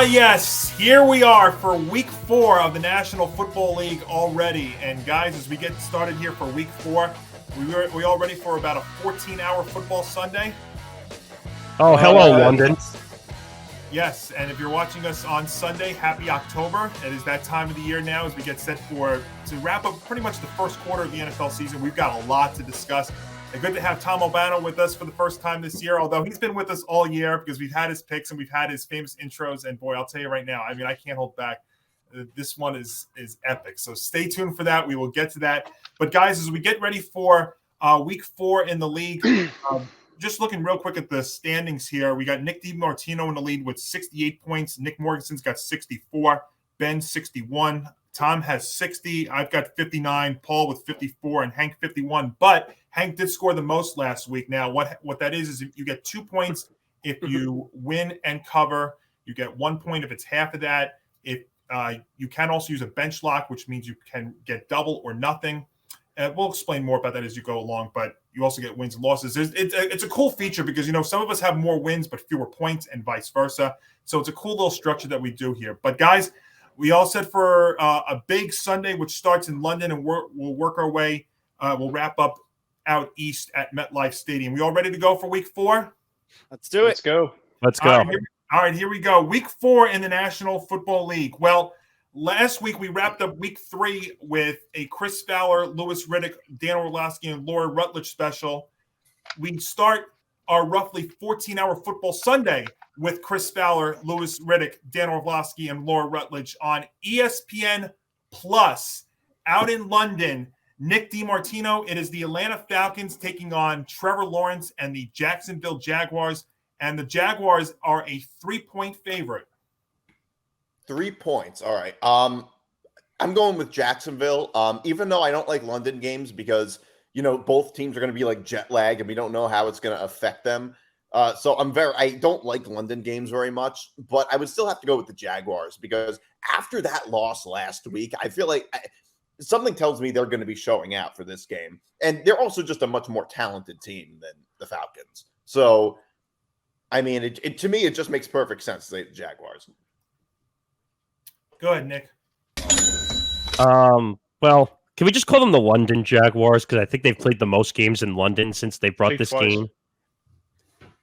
Yes, here we are for week 4 of the National Football League already. And guys, as we get started here for week 4, we all ready for about a 14-hour football Sunday? Oh, hello, London. Yes, and if you're watching us on Sunday, happy October. It is that time of the year now as we get set to wrap up pretty much the first quarter of the NFL season. We've got a lot to discuss. And good to have Tom Albano with us for the first time this year, although he's been with us all year because we've had his picks and we've had his famous intros. And boy, I'll tell you right now, I mean, I can't hold back. This one is epic. So stay tuned for that. We will get to that. But guys, as we get ready for week 4 in the league, just looking real quick at the standings here, we got Nick DiMartino in the lead with 68 points. Nick Morgasen's got 64. Ben 61. Tom has 60. I've got 59. Paul with 54 and Hank 51. But Hank did score the most last week. Now, what that is you get 2 points if you win and cover. You get 1 point if it's half of that. If you can also use a bench lock, which means you can get double or nothing. We'll explain more about that as you go along, but you also get wins and losses. It's a cool feature because, some of us have more wins but fewer points and vice versa. So it's a cool little structure that we do here. But, guys, we all set for a big Sunday, which starts in London, and we'll work our way. We'll wrap up out east at MetLife Stadium. We all ready to go for week 4? Let's do it. Let's go. All right, here we go. Week 4 in the National Football League. Well, last week we wrapped up week 3 with a Chris Fowler, Louis Riddick, Dan Orlovsky, and Laura Rutledge special. We start our roughly 14-hour football Sunday with Chris Fowler, Louis Riddick, Dan Orlovsky, and Laura Rutledge on ESPN Plus out in London. Nick DiMartino, it is the Atlanta Falcons taking on Trevor Lawrence and the Jacksonville Jaguars, and the Jaguars are a 3-point favorite. 3 points. All right. I'm going with Jacksonville, even though I don't like London games because, both teams are going to be like jet lag and we don't know how it's going to affect them. So I don't like London games very much, but I would still have to go with the Jaguars because after that loss last week, I feel like something tells me they're going to be showing out for this game. And they're also just a much more talented team than the Falcons. So, I mean, to me, it just makes perfect sense to say the Jaguars. Go ahead, Nick. Well, can we just call them the London Jaguars? Because I think they've played the most games in London since they brought this game.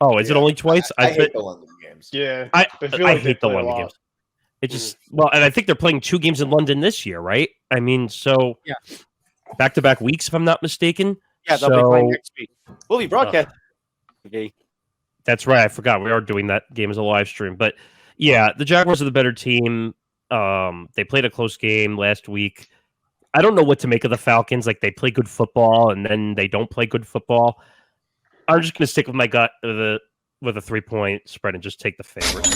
Oh, is it only twice? I hate the London games. Yeah. I hate the London games. It just and I think they're playing 2 games in London this year, right? I mean, so back-to-back weeks, if I'm not mistaken. Yeah, they'll be playing next week. We'll be broadcasting. That's right. I forgot we are doing that game as a live stream. But yeah, the Jaguars are the better team. They played a close game last week. I don't know what to make of the Falcons. Like, they play good football and then they don't play good football. I'm just going to stick with my gut with a 3-point spread and just take the favorite.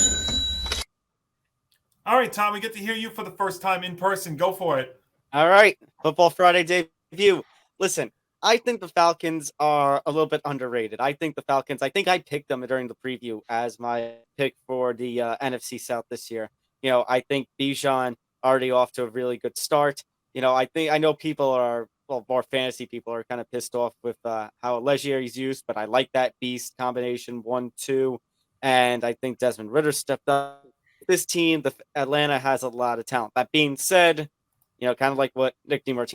All right, Tom, we get to hear you for the first time in person. Go for it. All right. Football Friday debut. Listen, I think the Falcons are a little bit underrated. I think I picked them during the preview as my pick for the NFC South this year. I think Bijan already off to a really good start. I know people are, more fantasy people are kind of pissed off with how Legier is used, but I like that beast combination 1-2. And I think Desmond Ridder stepped up. This team, the Atlanta, has a lot of talent. That being said, kind of like what Nick DiMartino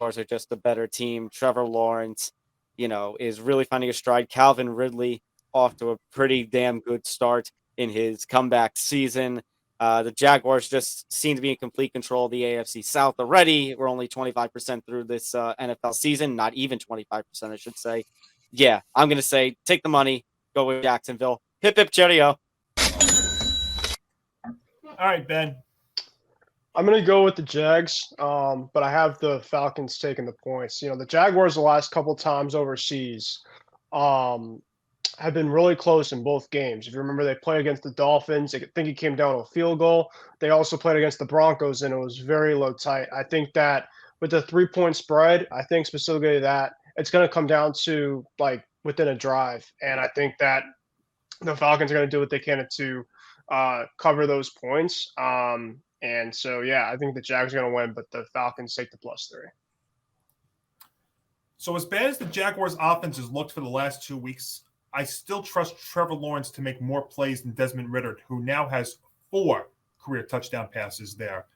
are just a better team. Trevor Lawrence, is really finding a stride. Calvin Ridley off to a pretty damn good start in his comeback season. The Jaguars just seem to be in complete control of the AFC South already. We're only 25% through this NFL season, not even 25%, I should say. Yeah, I'm going to say take the money, go with Jacksonville. Hip, hip, cheerio. All right, Ben. I'm going to go with the Jags, but I have the Falcons taking the points. The Jaguars the last couple times overseas have been really close in both games. If you remember, they played against the Dolphins. I think it came down to a field goal. They also played against the Broncos, and it was very low tight. I think that with the 3-point spread, I think specifically that it's going to come down to, within a drive. And I think that the Falcons are going to do what they can to cover those points. And so, I think the Jags are going to win, but the Falcons take the +3. So as bad as the Jaguars' offense has looked for the last 2 weeks, I still trust Trevor Lawrence to make more plays than Desmond Ridder, who now has 4 career touchdown passes there.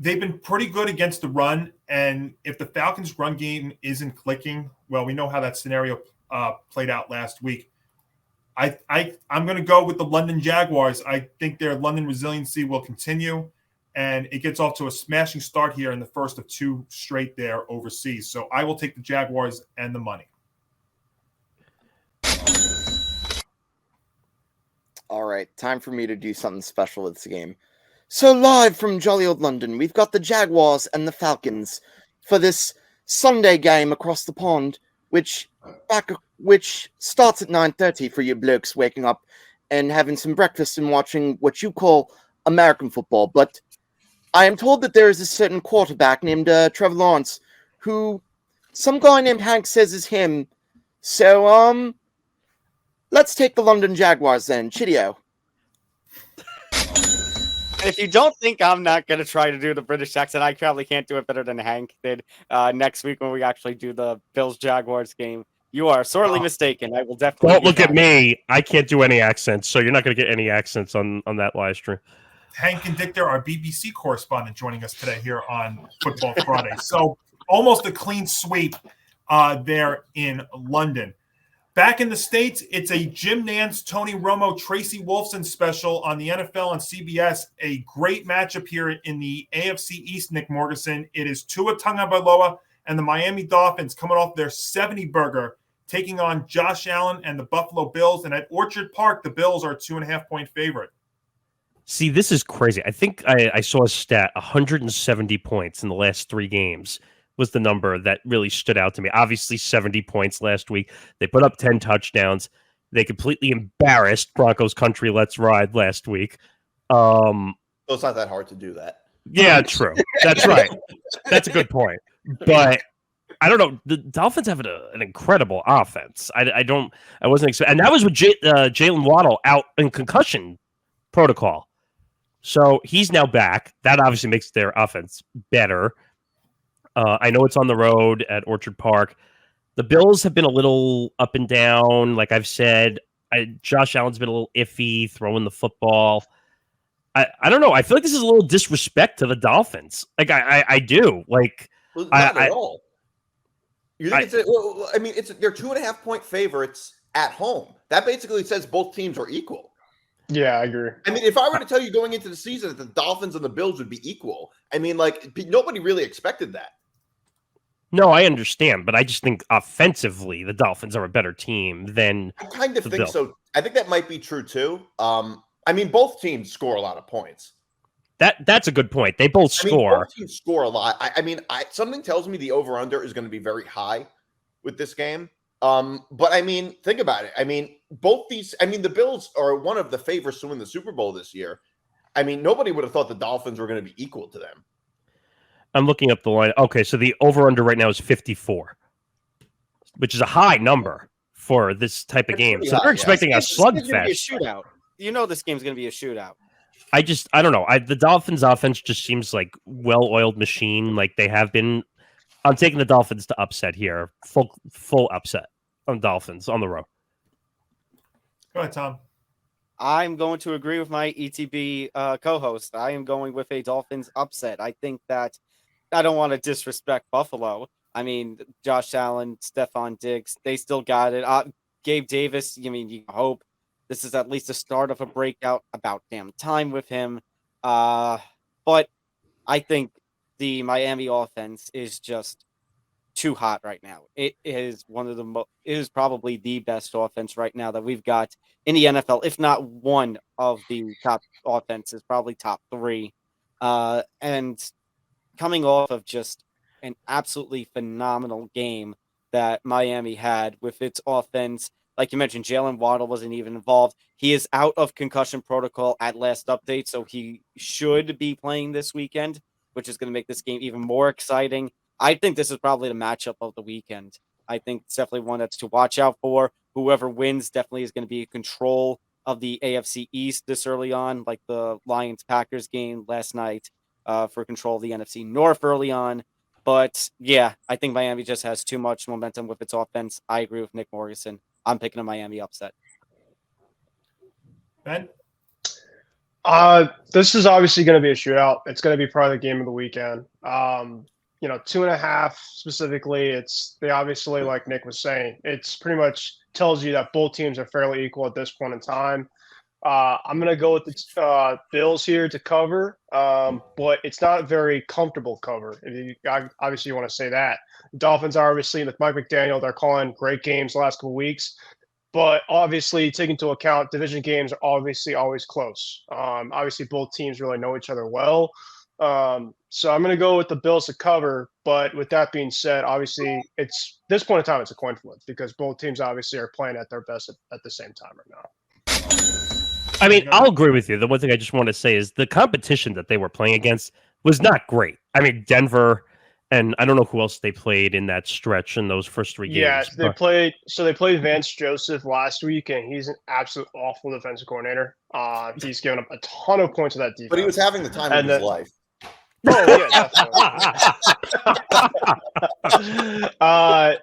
They've been pretty good against the run, and if the Falcons' run game isn't clicking, well, we know how that scenario played out last week. I'm going to go with the London Jaguars. I think their London resiliency will continue, and it gets off to a smashing start here in the first of 2 straight there overseas. So I will take the Jaguars and the money. All right, time for me to do something special with this game. So live from jolly old London, we've got the Jaguars and the Falcons for this Sunday game across the pond, which starts at 9:30 for you blokes waking up and having some breakfast and watching what you call American football. But I am told that there is a certain quarterback named Trevor Lawrence who some guy named Hank says is him. So, let's take the London Jaguars then. Chideo. If you don't think I'm not going to try to do the British accent, I probably can't do it better than Hank did next week when we actually do the Bills-Jaguars game. You are sorely mistaken. I will definitely. Don't look at me. I can't do any accents, so you're not going to get any accents on that live stream. Hank Indictor, our BBC correspondent, joining us today here on Football Friday. So almost a clean sweep there in London. Back in the States, it's a Jim Nantz, Tony Romo, Tracy Wolfson special on the NFL on CBS. A great matchup here in the AFC East, Nick Morgasen. It is Tua Tagovailoa and the Miami Dolphins coming off their 70-burger, taking on Josh Allen and the Buffalo Bills. And at Orchard Park, the Bills are a 2.5-point favorite. See, this is crazy. I think I saw a stat, 170 points in the last 3 games was the number that really stood out to me. Obviously, 70 points last week. They put up 10 touchdowns. They completely embarrassed Broncos Country Let's Ride last week. So it's not that hard to do that. Yeah, true. That's right. That's a good point. But I don't know. The Dolphins have an incredible offense. I wasn't expecting, and that was with Jalen Waddle out in concussion protocol. So he's now back. That obviously makes their offense better. I know it's on the road at Orchard Park. The Bills have been a little up and down. Like I've said, Josh Allen's been a little iffy throwing the football. I don't know. I feel like this is a little disrespect to the Dolphins. Like I do. Like well, not at all. You think they're 2.5-point favorites at home. That basically says both teams are equal. Yeah, I agree. I mean, if I were to tell you going into the season that the Dolphins and the Bills would be equal, I mean, like nobody really expected that. No, I understand, but I just think offensively the Dolphins are a better team than I kind of think Bills. so. I think that might be true too. I mean, both teams score a lot of points. That's a good point. They both score. Both teams score a lot. Something tells me the over/under is going to be very high with this game. But I mean, think about it. I mean, the Bills are one of the favorites to win the Super Bowl this year. I mean, nobody would have thought the Dolphins were going to be equal to them. I'm looking up the line. Okay, so the over-under right now is 54, which is a high number for this type of game. So they're expecting a slugfest. A shootout. You know this game's going to be a shootout. I don't know. The Dolphins' offense just seems like well-oiled machine, like they have been. I'm taking the Dolphins to upset here, full upset on Dolphins on the road. Go ahead, Tom. I'm going to agree with my ETB co-host. I am going with a Dolphins upset. I think that I don't want to disrespect Buffalo. I mean, Josh Allen, Stephon Diggs, they still got it. Gabe Davis, you hope this is at least the start of a breakout. About damn time with him. But I think the Miami offense is just too hot right now. It is it is probably the best offense right now that we've got in the NFL, if not one of the top offenses, probably top 3. And coming off of just an absolutely phenomenal game that Miami had with its offense. Like you mentioned, Jalen Waddle wasn't even involved. He is out of concussion protocol at last update, so he should be playing this weekend, which is going to make this game even more exciting. I think this is probably the matchup of the weekend. I think it's definitely one that's to watch out for. Whoever wins definitely is going to be in control of the AFC East this early on, like the Lions-Packers game last night for control of the NFC North early on. But, yeah, I think Miami just has too much momentum with its offense. I agree with Nick Morgasen. I'm picking a Miami upset. Ben? This is obviously going to be a shootout. It's going to be probably the game of the weekend. 2.5 specifically. They obviously, like Nick was saying, it's pretty much tells you that both teams are fairly equal at this point in time. I'm going to go with the Bills here to cover, but it's not a very comfortable cover. Obviously, you want to say that. Dolphins are obviously, with Mike McDaniel, they're calling great games the last couple of weeks. But obviously, take into account division games are obviously always close. Obviously, both teams really know each other well. So I'm going to go with the Bills to cover. But with that being said, obviously, it's this point in time, it's a coin flip because both teams obviously are playing at their best at the same time right now. I mean, I'll agree with you. The one thing I just want to say is the competition that they were playing against was not great. I mean, Denver, and I don't know who else they played in that stretch in those first 3 games. Yeah, they played Vance Joseph last week, and he's an absolute awful defensive coordinator. He's given up a ton of points to that defense. But he was having the time of his life. Oh yeah, definitely.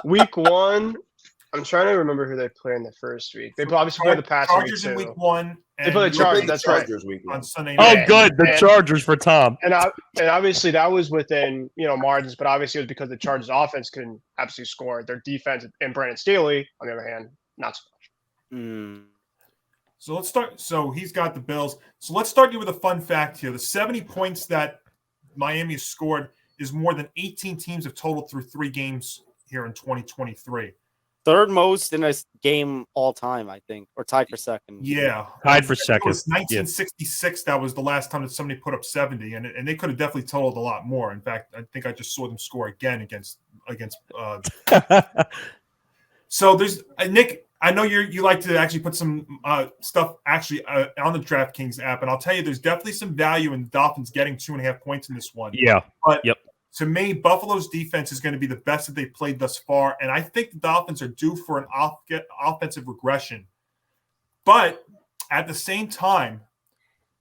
Week 1. I'm trying to remember who they played in the first week. They obviously played the past Chargers week in too. week 1. They played the Chargers. That's right. On Sunday Oh, night. good. The Chargers for Tom. And obviously that was within margins, but obviously it was because the Chargers offense couldn't absolutely score. Their defense and Brandon Staley, on the other hand, not so much. So let's start. So he's got the Bills. So let's start you with a fun fact here. The 70 points that Miami has scored is more than 18 teams have totaled through 3 games here in 2023. Third most in a game all time, I think, or tied for second. Yeah. Tied for second. It was 1966. That was the last time that somebody put up 70, and they could have definitely totaled a lot more. In fact, I think I just saw them score again against. So there's Nick. I know you like to actually put some stuff actually on the DraftKings app, and I'll tell you, there's definitely some value in the Dolphins getting 2.5 points in this one. Yeah. But yep. To me, Buffalo's defense is going to be the best that they've played thus far, and I think the Dolphins are due for an offensive regression. But at the same time,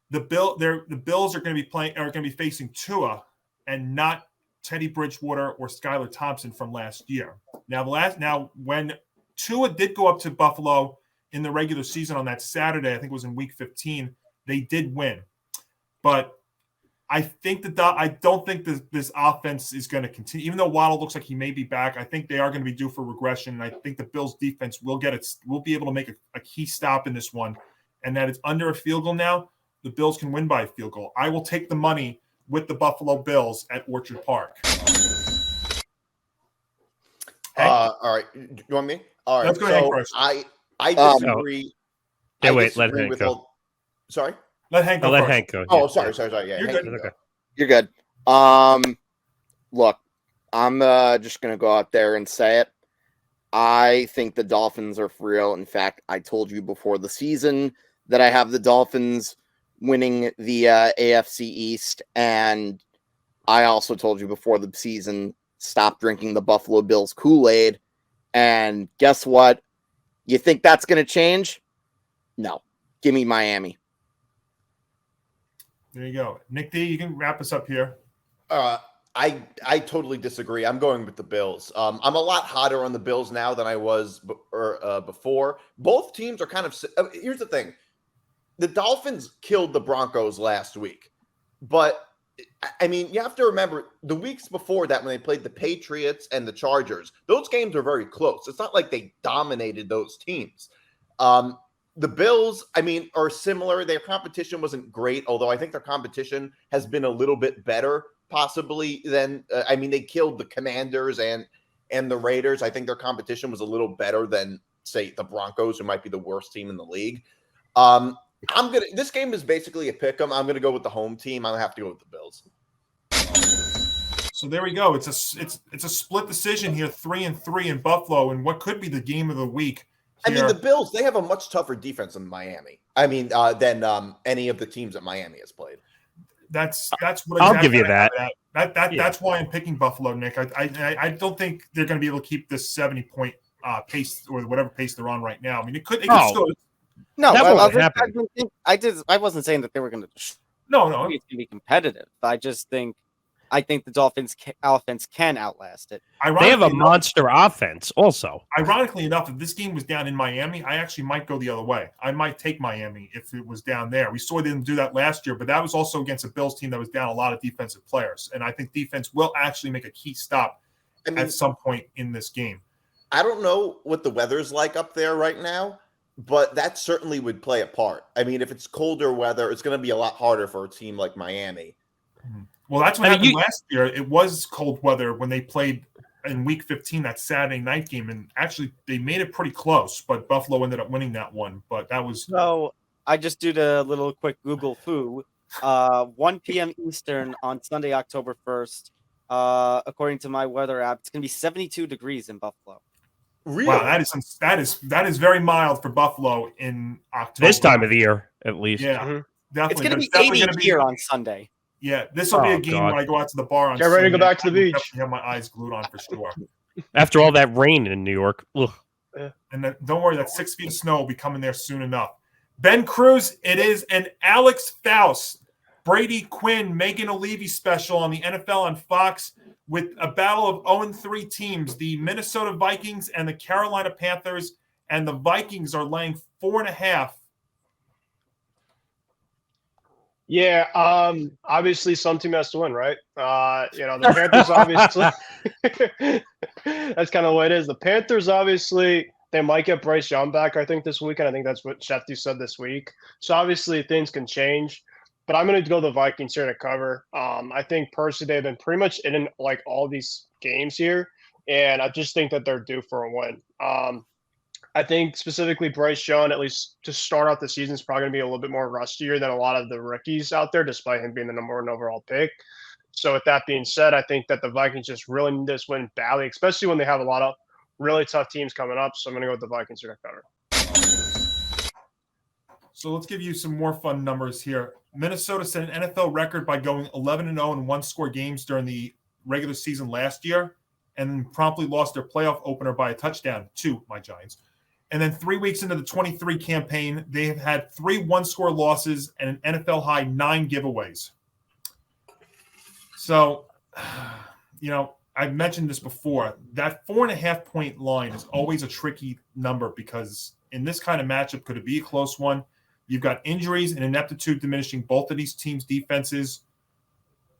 the Bills are going to be facing Tua and not Teddy Bridgewater or Skylar Thompson from last year. Now when Tua did go up to Buffalo in the regular season on that Saturday, I think it was in Week 15, they did win, but I don't think this offense is going to continue. Even though Waddle looks like he may be back, I think they are going to be due for regression. And I think the Bills defense will be able to make a key stop in this one. And that it's under a field goal now. The Bills can win by a field goal. I will take the money with the Buffalo Bills at Orchard Park. All right. You want me? All right. Let's go ahead first. I disagree. Let Hank go. Sorry? Let Hank go. Let Hank go. Oh, sorry. Yeah, You're Hank good. go. You're good. Look, I'm just gonna go out there and say it. I think the Dolphins are for real. In fact, I told you before the season that I have the Dolphins winning the AFC East, and I also told you before the season, stop drinking the Buffalo Bills Kool-Aid. And guess what? You think that's gonna change? No. Give me Miami. There you go. Nick D, you can wrap us up here. I totally disagree. I'm going with the Bills. I'm a lot hotter on the Bills now than I was before. Both teams are kind of here's the thing. The Dolphins killed the Broncos last week. But, I mean, you have to remember, the weeks before that when they played the Patriots and the Chargers, those games are very close. It's not like they dominated those teams. The Bills, I mean, are similar. Their competition wasn't great, although I think their competition has been a little bit better, possibly, than they killed the Commanders and the Raiders. I think their competition was a little better than, say, the Broncos, who might be the worst team in the league. This game is basically a pick 'em. I'm gonna go with the home team. I'm gonna have to go with the Bills. So there we go. It's a split decision here, 3-3 in Buffalo, and what could be the game of the week. Here. I mean, the Bills, they have a much tougher defense than Miami. Than any of the teams that Miami has played. That's what I'll give you that. That's why I'm picking Buffalo, Nick. I don't think they're going to be able to keep this 70-point pace or whatever pace they're on right now. I mean, it could still. No, that won't happen. I wasn't saying that they were going to. No, it's going to be competitive. I just think I think the Dolphins offense can outlast it. They have a monster offense also. Ironically enough, if this game was down in Miami, I actually might go the other way. I might take Miami if it was down there. We saw them do that last year, but that was also against a Bills team that was down a lot of defensive players. And I think defense will actually make a key stop at some point in this game. I don't know what the weather's like up there right now, but that certainly would play a part. I mean, if it's colder weather, it's going to be a lot harder for a team like Miami. Well, that's what happened last year. It was cold weather when they played in Week 15, that Saturday night game, and actually they made it pretty close, but Buffalo ended up winning that one. But that was so. I just did a little quick Google foo. 1 p.m. Eastern on Sunday, October 1st. According to my weather app, it's going to be 72 degrees in Buffalo. Really? Wow, that is very mild for Buffalo in October. This time of the year, at least. Yeah, definitely. It's going to be 80 here on Sunday. Yeah, this will be a game where I go out to the bar on Get ready to go back to the beach. I have my eyes glued on for sure. After all that rain in New York. Ugh. And don't worry, that 6 feet of snow will be coming there soon enough. Ben Cruz, it is an Alex Faust, Brady Quinn, Megan O'Leary special on the NFL on Fox with a battle of 0-3 teams, the Minnesota Vikings and the Carolina Panthers, and the Vikings are laying 4.5. Yeah, obviously some team has to win, right? The Panthers obviously that's kind of what it is. The Panthers obviously they might get Bryce Young back, I think, this weekend. I think that's what Shefty said this week. So obviously things can change. But I'm going to go the Vikings here to cover. I think personally they've been pretty much in like all these games here, and I just think that they're due for a win. I think specifically Bryce Young, at least to start out the season, is probably going to be a little bit more rustier than a lot of the rookies out there, despite him being the number 1 overall pick. So with that being said, I think that the Vikings just really need this win badly, especially when they have a lot of really tough teams coming up. So I'm going to go with the Vikings here to cover. So let's give you some more fun numbers here. Minnesota set an NFL record by going 11-0 in one-score games during the regular season last year, and promptly lost their playoff opener by a touchdown to my Giants. And then 3 weeks into the 23 campaign, they have had 3 one-score losses and an NFL high 9 giveaways. So, I've mentioned this before. That 4.5-point line is always a tricky number because in this kind of matchup, could it be a close one? You've got injuries and ineptitude diminishing both of these teams' defenses.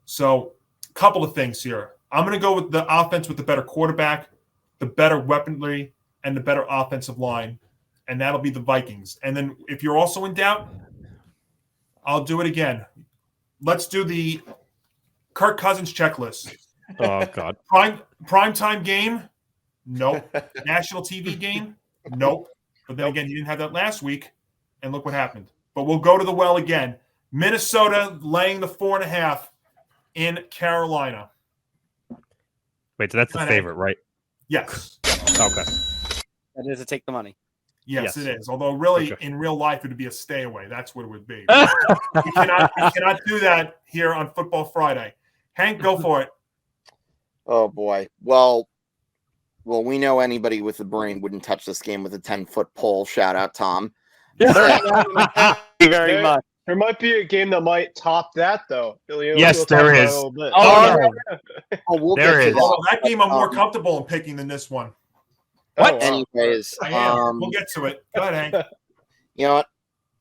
So, a couple of things here. I'm going to go with the offense with the better quarterback, the better weaponry, and the better offensive line, and that'll be the Vikings. And then if you're also in doubt, I'll do it again. Let's do the Kirk Cousins checklist. Oh, God. Primetime game? Nope. National TV game? Nope. But then again, he didn't have that last week, and look what happened. But we'll go to the well again. Minnesota laying the 4.5 in Carolina. Wait, so that's the favorite, right? Yes. Okay. That is to take the money. Yes, it is. Although, really, in real life, it would be a stay away. That's what it would be. we cannot do that here on Football Friday. Hank, go for it. Oh, boy. Well, we know anybody with a brain wouldn't touch this game with a 10-foot pole. Shout out, Tom. Thank you very much. There might be a game that might top that, though. Yes, there is. We'll there is. That game I'm more comfortable in picking than this one. What? Anyways, I am. We'll get to it. Go ahead, Hank. You know what?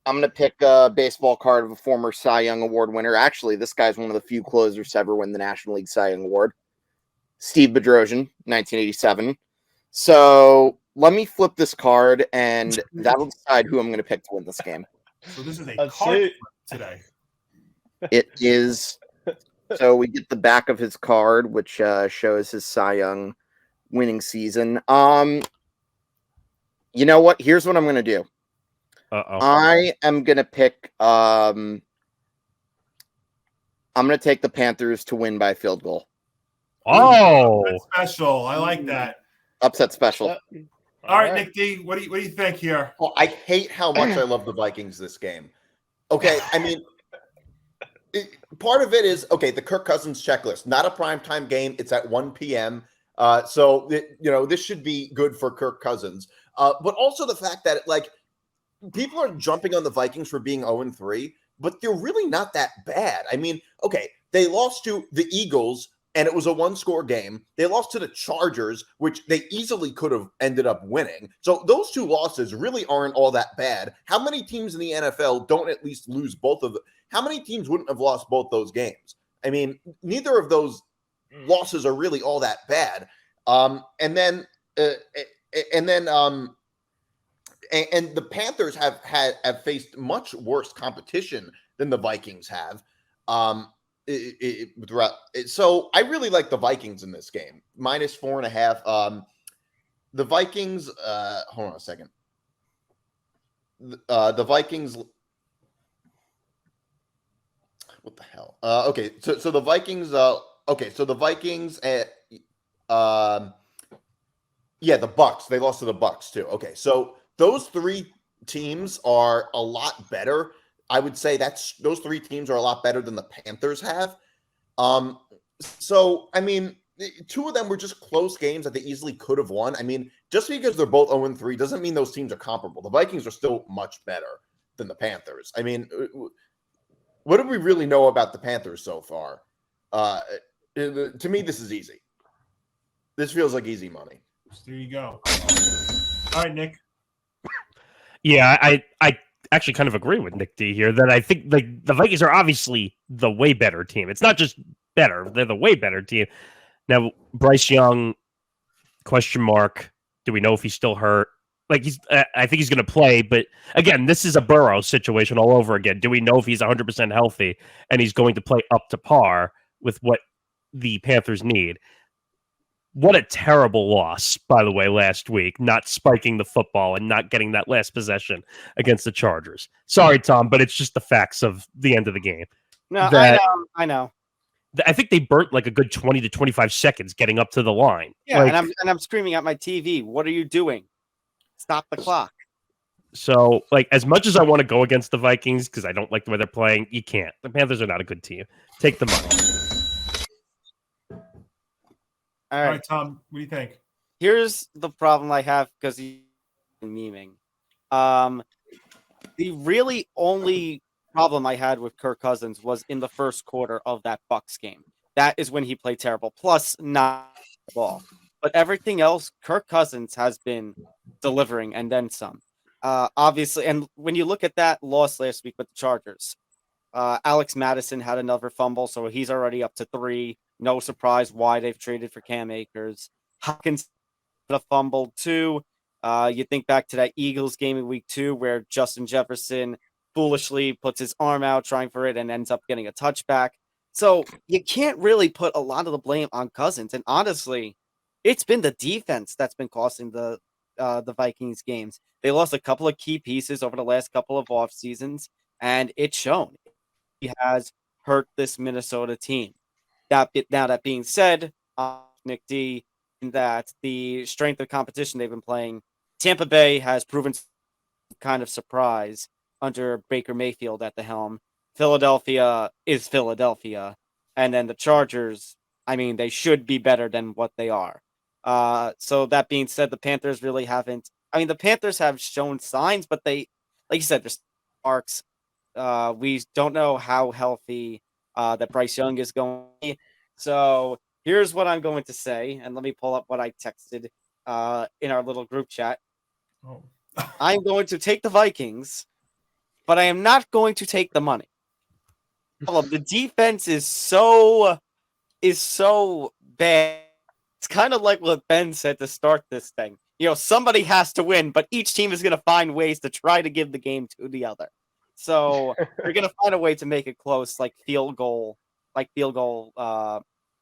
I'm going to pick a baseball card of a former Cy Young Award winner. Actually, this guy's one of the few closers to ever win the National League Cy Young Award. Steve Bedrosian, 1987. So let me flip this card, and that'll decide who I'm going to pick to win this game. So this is a card flip today. It is. So we get the back of his card, which shows his Cy Young winning season. You know what? Here's what I'm going to do. I am going to pick. I'm going to take the Panthers to win by a field goal. Oh, that's special. I like that. Upset special. All right, Nick D, what do you think here? Well, I hate how much I love the Vikings this game. Okay, I mean, part of it is, the Kirk Cousins checklist. Not a primetime game. It's at 1 p.m. So this should be good for Kirk Cousins. But also the fact that, people are jumping on the Vikings for being 0-3, but they're really not that bad. I mean, They lost to the Eagles, and it was a one-score game. They lost to the Chargers, which they easily could have ended up winning. So those two losses really aren't all that bad. How many teams in the NFL don't at least lose both of them? How many teams wouldn't have lost both those games? I mean, neither of those losses are really all that bad. And the Panthers have faced much worse competition than the Vikings have. So I really like the Vikings in this game. -4.5. The Vikings, hold on a second. The Vikings, what the hell? Okay, so the Vikings, so the Vikings, the Bucks, they lost to the Bucks too. Okay, so those three teams are a lot better. I would say those three teams are a lot better than the Panthers have. So, I mean, two of them were just close games that they easily could have won. I mean, just because they're both 0-3 doesn't mean those teams are comparable. The Vikings are still much better than the Panthers. I mean, what do we really know about the Panthers so far? To me, this is easy. This feels like easy money. There you go. All right, Nick. Yeah, I actually kind of agree with Nick D here that I think the Vikings are obviously the way better team. It's not just better; they're the way better team. Now, Bryce Young, question mark. Do we know if he's still hurt? Like I think he's going to play, but again, this is a Burrow situation all over again. Do we know if he's 100% healthy and he's going to play up to par with what the Panthers need? What a terrible loss, by the way, last week, not spiking the football and not getting that last possession against the Chargers. Sorry, Tom, but it's just the facts of the end of the game. No, I know. I think they burnt like a good 20 to 25 seconds getting up to the line. Yeah, and I'm screaming at my TV, what are you doing? Stop the clock. So, like, as much as I want to go against the Vikings because I don't like the way they're playing, you can't. The Panthers are not a good team. Take the money. All right, Tom, what do you think? Here's the problem I have because he's memeing. The really only problem I had with Kirk Cousins was in the first quarter of that Bucs game. That is when he played terrible, plus not the ball. But everything else, Kirk Cousins has been delivering and then some. Obviously, and when you look at that loss last week with the Chargers, Alex Madison had another fumble, so he's already up to 3. No surprise why they've traded for Cam Akers. Hopkins had a fumble too. You think back to that Eagles game in week 2 where Justin Jefferson foolishly puts his arm out trying for it and ends up getting a touchback. So you can't really put a lot of the blame on Cousins. And honestly, it's been the defense that's been costing the Vikings games. They lost a couple of key pieces over the last couple of off seasons, and it's shown. He has hurt this Minnesota team. Now, that being said, Nick D, that the strength of competition they've been playing, Tampa Bay has proven kind of surprise under Baker Mayfield at the helm. Philadelphia is Philadelphia. And then the Chargers, I mean, they should be better than what they are. So that being said, the Panthers really haven't. I mean, the Panthers have shown signs, but they, like you said, there's sparks. We don't know how healthy that Bryce Young is going. So here's what I'm going to say, and let me pull up what I texted in our little group chat. Oh. I'm going to take the Vikings, but I am not going to take the money. The defense is so bad. It's kind of like what Ben said to start this thing. You know, somebody has to win, but each team is going to find ways to try to give the game to the other. So you're going to find a way to make it close, like field goal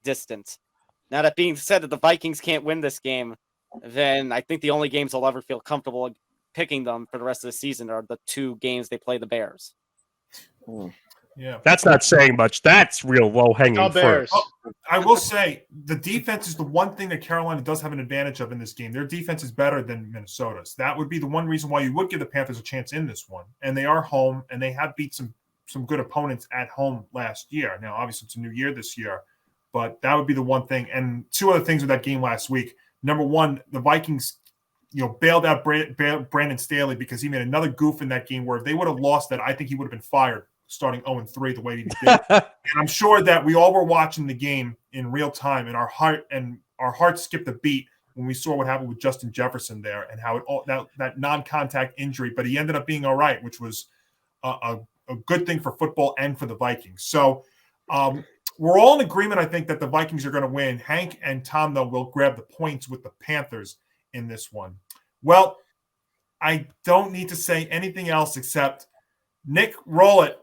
distance. Now, that being said, if the Vikings can't win this game, then I think the only games I'll ever feel comfortable picking them for the rest of the season are the 2 games they play the Bears. Yeah, that's not saying much. That's real low-hanging fruit. I will say the defense is the one thing that Carolina does have an advantage of in this game. Their defense is better than Minnesota's. That would be the one reason why you would give the Panthers a chance in this one. And they are home, and they have beat some good opponents at home last year. Now, obviously, it's a new year this year, but that would be the one thing. And 2 other things with that game last week. Number one, the Vikings, bailed out Brandon Staley because he made another goof in that game where if they would have lost that, I think he would have been fired starting 0-3 the way he did. And I'm sure that we all were watching the game in real time, and our heart skipped a beat when we saw what happened with Justin Jefferson there and how that non-contact injury, but he ended up being all right, which was a good thing for football and for the Vikings. So we're all in agreement, I think, that the Vikings are going to win. Hank and Tom, though, will grab the points with the Panthers in this one. Well, I don't need to say anything else except, Nick, roll it.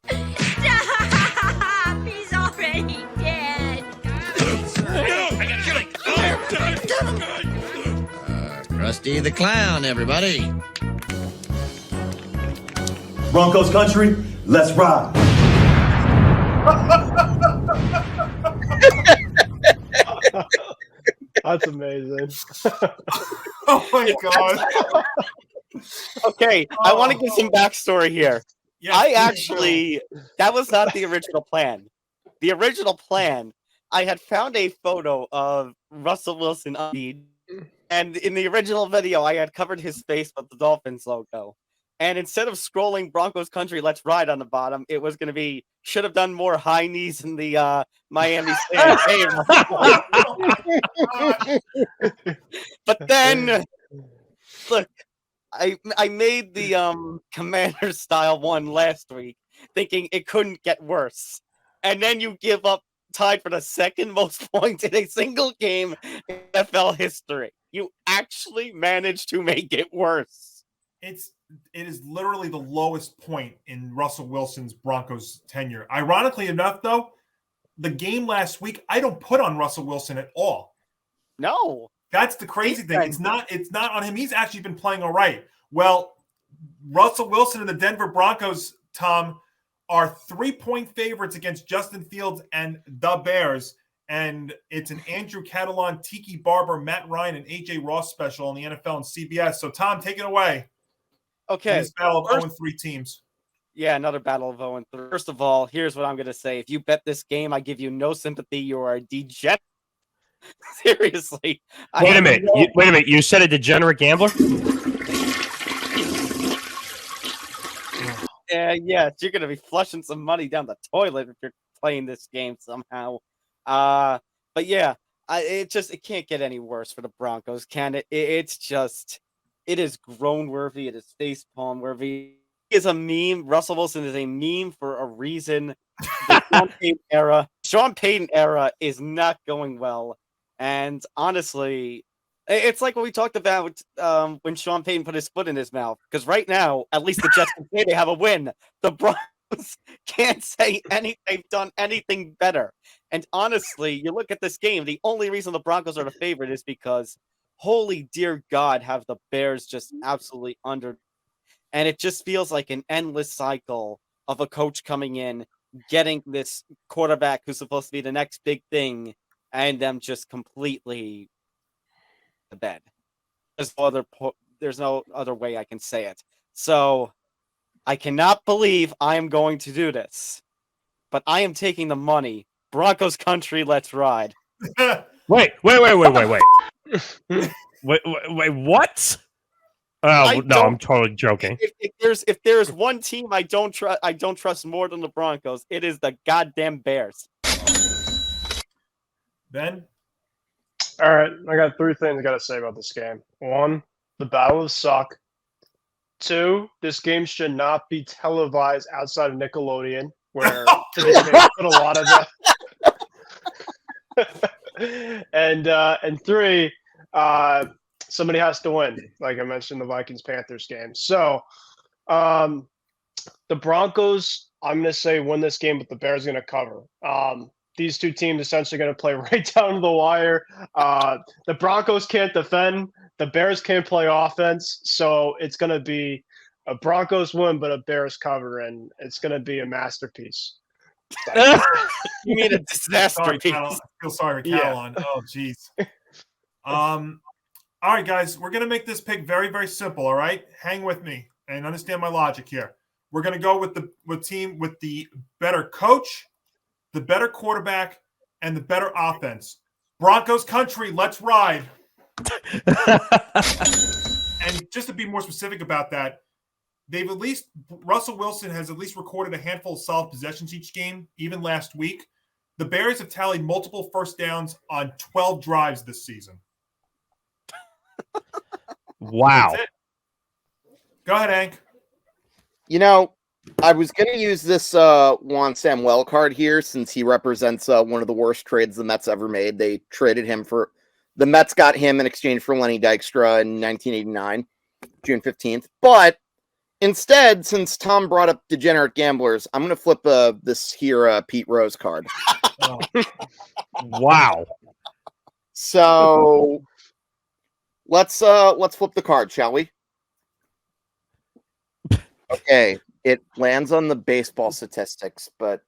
Stop! He's already dead. Krusty the Clown, everybody. Broncos country, let's ride. That's amazing. Oh my God. Okay, I want to give some backstory here. Yes, that was not the original plan. The original plan, I had found a photo of Russell Wilson on Indeed, and in the original video, I had covered his face with the Dolphins logo. And instead of scrolling Broncos country, let's ride on the bottom, it was going to be, should have done more high knees in the Miami stand. But then, look, I made the Commander style one last week, thinking it couldn't get worse. And then you give up tied for the second most points in a single game in NFL history. You actually managed to make it worse. It is literally the lowest point in Russell Wilson's Broncos tenure. Ironically enough, though, the game last week, I don't put on Russell Wilson at all. No. That's the crazy thing. It's not on him. He's actually been playing all right. Well, Russell Wilson and the Denver Broncos, Tom, are 3-point favorites against Justin Fields and the Bears. And it's an Andrew Catalon, Tiki Barber, Matt Ryan, and AJ Ross special on the NFL and CBS. So, Tom, take it away. Okay. This battle of 0-3 teams. Yeah, another battle of 0-3. First of all, here's what I'm going to say. If you bet this game, I give you no sympathy. You are a degenerate. Seriously. Wait a minute. You said a degenerate gambler? Yes, you're going to be flushing some money down the toilet if you're playing this game somehow. But yeah, it can't get any worse for the Broncos, can it? It is groan worthy. It is face palm worthy. He is a meme. Russell Wilson is a meme for a reason. The Sean Payton era is not going well. And honestly, it's like what we talked about when Sean Payton put his foot in his mouth. Because right now, at least the Jets can say they have a win. The Broncos can't say they've done anything better. And honestly, you look at this game, the only reason the Broncos are the favorite is because, holy dear God, have the Bears just absolutely under. And it just feels like an endless cycle of a coach coming in, getting this quarterback who's supposed to be the next big thing, and them just completely the bed. There's no other way I can say it. So I cannot believe I am going to do this, but I am taking the money. Broncos country, let's ride. Wait. Wait, what? Oh no, I'm totally joking. If there's one team I don't trust more than the Broncos, it is the goddamn Bears. Ben? All right, I got 3 things I got to say about this game. 1, the battles suck. 2, this game should not be televised outside of Nickelodeon, where they put a lot of that. And 3, somebody has to win, like I mentioned, the Vikings-Panthers game. So the Broncos, I'm going to say, win this game, but the Bears are going to cover. These two teams essentially going to play right down to the wire. The Broncos can't defend. The Bears can't play offense. So it's going to be a Broncos win, but a Bears cover, and it's going to be a masterpiece. You mean a disaster piece? I feel sorry for Catalan. Yeah. Oh, jeez. All right, guys, we're going to make this pick very, very simple, all right? Hang with me and understand my logic here. We're going to go with the team with the better coach, the better quarterback, and the better offense. Broncos country, let's ride. And just to be more specific about that, Russell Wilson has at least recorded a handful of solid possessions each game, even last week. The Bears have tallied multiple first downs on 12 drives this season. Wow. That's it. Go ahead, Hank. You know, I was going to use this Juan Samuel card here since he represents one of the worst trades the Mets ever made. They traded him for the Mets got him in exchange for Lenny Dykstra in 1989, June 15th. But instead, since Tom brought up degenerate gamblers, I'm going to flip this here Pete Rose card. Wow. So let's flip the card, shall we? Okay, it lands on the baseball statistics, but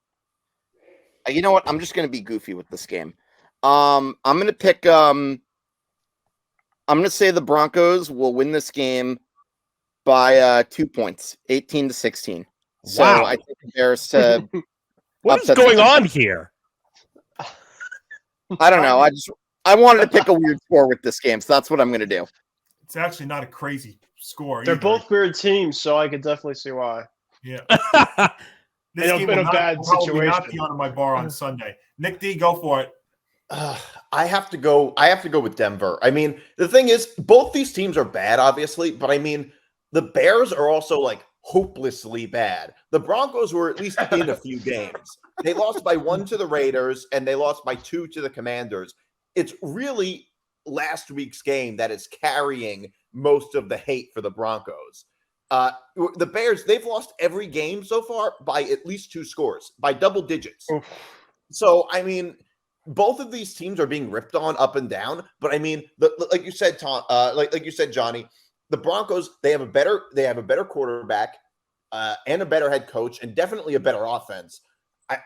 you know what? I'm just going to be goofy with this game. I'm going to pick. I'm going to say the Broncos will win this game by 2 points, 18-16. So Wow. I think the Bears to. What is going on here? I don't know. I wanted to pick a weird score with this game, so that's what I'm going to do. It's actually not a crazy score. They're either. both weird teams, so I could definitely see why. Yeah. In a bad will probably not situation. be on my bar on Sunday. Nick D, go for it. I have to go with Denver. I mean, the thing is, both these teams are bad, obviously, but I mean, the Bears are also like hopelessly bad. The Broncos were at least in a few games. They lost by 1 to the Raiders and they lost by 2 to the Commanders. It's really last week's game that is carrying most of the hate for the Broncos. The Bears, they've lost every game so far by at least 2 scores, by double digits. Oof. So, I mean, both of these teams are being ripped on up and down. But I mean, like you said, Tom, like you said, Johnny, the Broncos, they have a better quarterback and a better head coach and definitely a better offense.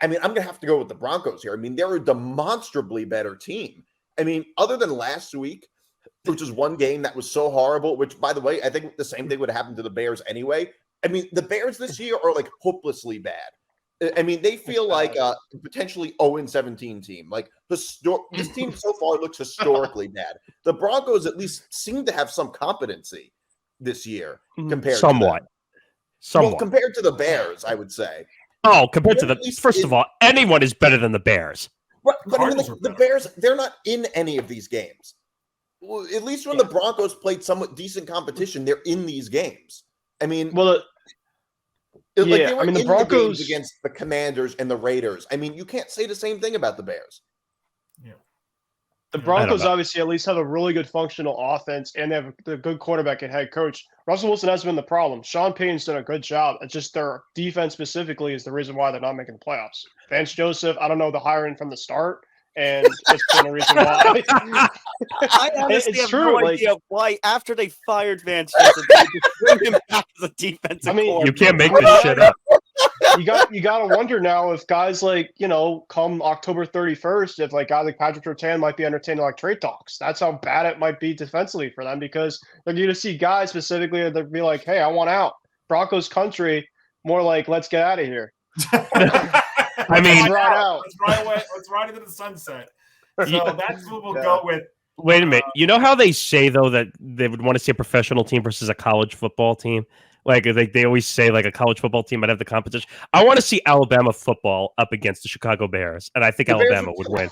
I mean, I'm going to have to go with the Broncos here. I mean, they're a demonstrably better team. I mean, other than last week, which was one game that was so horrible, which, by the way, I think the same thing would happen to the Bears anyway. I mean, the Bears this year are like hopelessly bad. I mean, they feel like a potentially 0-17 team. Like this team so far looks historically bad. The Broncos at least seem to have some competency this year compared Somewhat. to them. Somewhat. Well, compared to the Bears, I would say. Oh, compared to first of all, anyone is better than the Bears. But I mean, Cardinals the are Bears, they're not in any of these games. Well, at least when the Broncos played somewhat decent competition, they're in these games. I mean, Well, they were I mean, the in Broncos games against the Commanders and the Raiders. I mean, you can't say the same thing about the Bears. the Broncos know. obviously at least have a really good functional offense, and they have a good quarterback and head coach. Russell Wilson has been the problem. Sean Payton's done a good job. It's just their defense specifically is the reason why they're not making the playoffs. Vance Joseph, I don't know the hiring from the start, and it's been a reason why. I honestly It's have true, no like- idea why, after they fired Vance Joseph, they just bring him back as a defensive I mean, coordinator. You can't make this shit up. you got to wonder now if guys like, come October 31st, if like guys like Patrick Surtain might be entertaining like trade talks. That's how bad it might be defensively for them, because they're going to see guys specifically that be like, hey, I want out. Broncos country, more like, let's get out of here. I mean, Let's ride out. Let's ride into the sunset. So that's what we'll go with. wait a minute. You know how they say though that they would want to see a professional team versus a college football team? Like they always say, like a college football team might have the competition. I want to see Alabama football up against the Chicago Bears, and I think The Bears Alabama would win.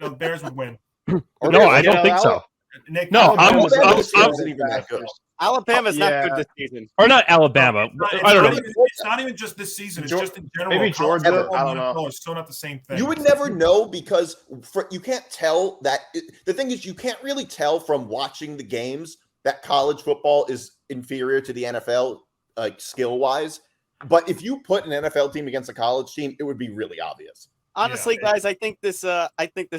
No, the Bears would win. No, I don't think so. Nick, No, I'm Isn't even that good. Alabama's not Yeah. good this season. or not Alabama. I don't know. It's not even just this season. It's just in general. Maybe College Georgia, football I and don't know. NFL are still not the same thing. You would never know because you can't tell that. The thing is, you can't really tell from watching the games that college football is inferior to the NFL, like skill wise. But if you put an NFL team against a college team, it would be really obvious. Honestly, guys, I think this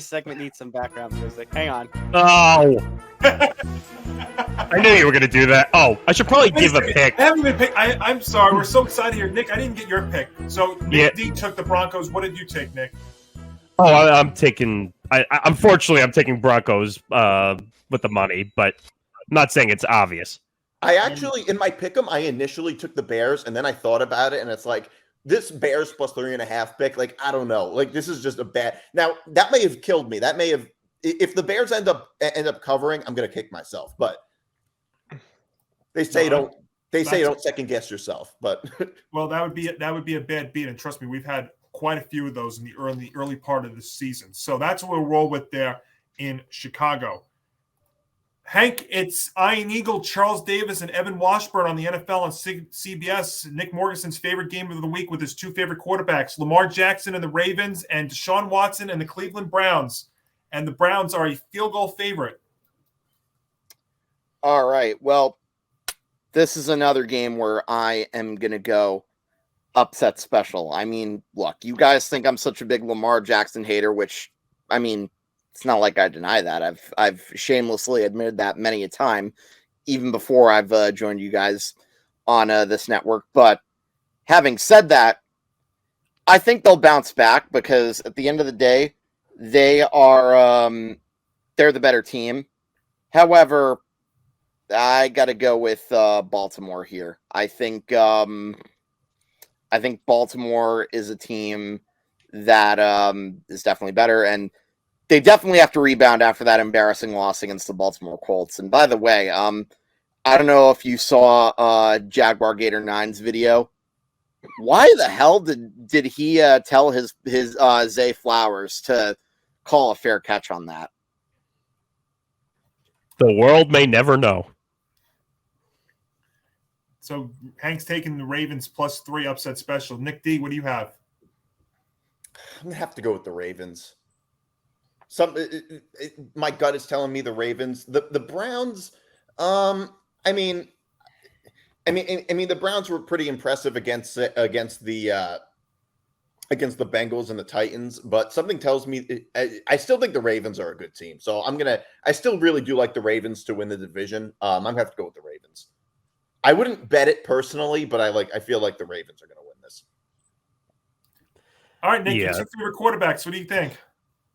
segment needs some background music. Hang on. Oh, I knew you were going to do that. Oh, I should probably give a pick. I haven't even picked. I'm sorry. We're so excited here, Nick. I didn't get your pick. So Nick Yeah. D took the Broncos. What did you take, Nick? Oh, I'm taking. Unfortunately, I'm taking Broncos with the money, but I'm not saying it's obvious. I actually, in my pick'em, I initially took the Bears, and then I thought about it, and it's like this Bears plus 3.5 pick. Like, I don't know. Like, this is just a bad. Now that may have killed me. That may have. If the Bears end up covering, I'm gonna kick myself. But they say don't They say don't second guess yourself, but well, that would be a bad beat, and trust me, we've had quite a few of those in the early part of the season. So that's what we'll roll with there in Chicago. Hank, it's Iron Eagle, Charles Davis, and Evan Washburn on the NFL on CBS. Nick Morgasen's favorite game of the week with his two favorite quarterbacks, Lamar Jackson and the Ravens, and Deshaun Watson and the Cleveland Browns. And the Browns are a field goal favorite. All right. Well, this is another game where I am going to go upset special. I mean, look, you guys think I'm such a big Lamar Jackson hater, which, I mean, it's not like I deny that. I've shamelessly admitted that many a time, even before I've joined you guys on this network. But having said that, I think they'll bounce back because at the end of the day, they're the better team. However, I got to go with Baltimore here. I think Baltimore is a team that is definitely better, and they definitely have to rebound after that embarrassing loss against the Baltimore Colts. And by the way, I don't know if you saw Jaguar Gator 9's video. Why the hell did he tell his Zay Flowers to call a fair catch on that? The world may never know. So Hank's taking the Ravens +3 upset special. Nick D, what do you have? I'm going to have to go with the Ravens. My gut is telling me the Ravens. The Browns, I mean, the Browns were pretty impressive against the Bengals and the Titans, but something tells me I still think the Ravens are a good team. So I still really do like the Ravens to win the division. I'm going to have to go with the Ravens. I wouldn't bet it personally, but I feel like the Ravens are going to win this. All right, Nick, your two favorite quarterbacks. What do you think?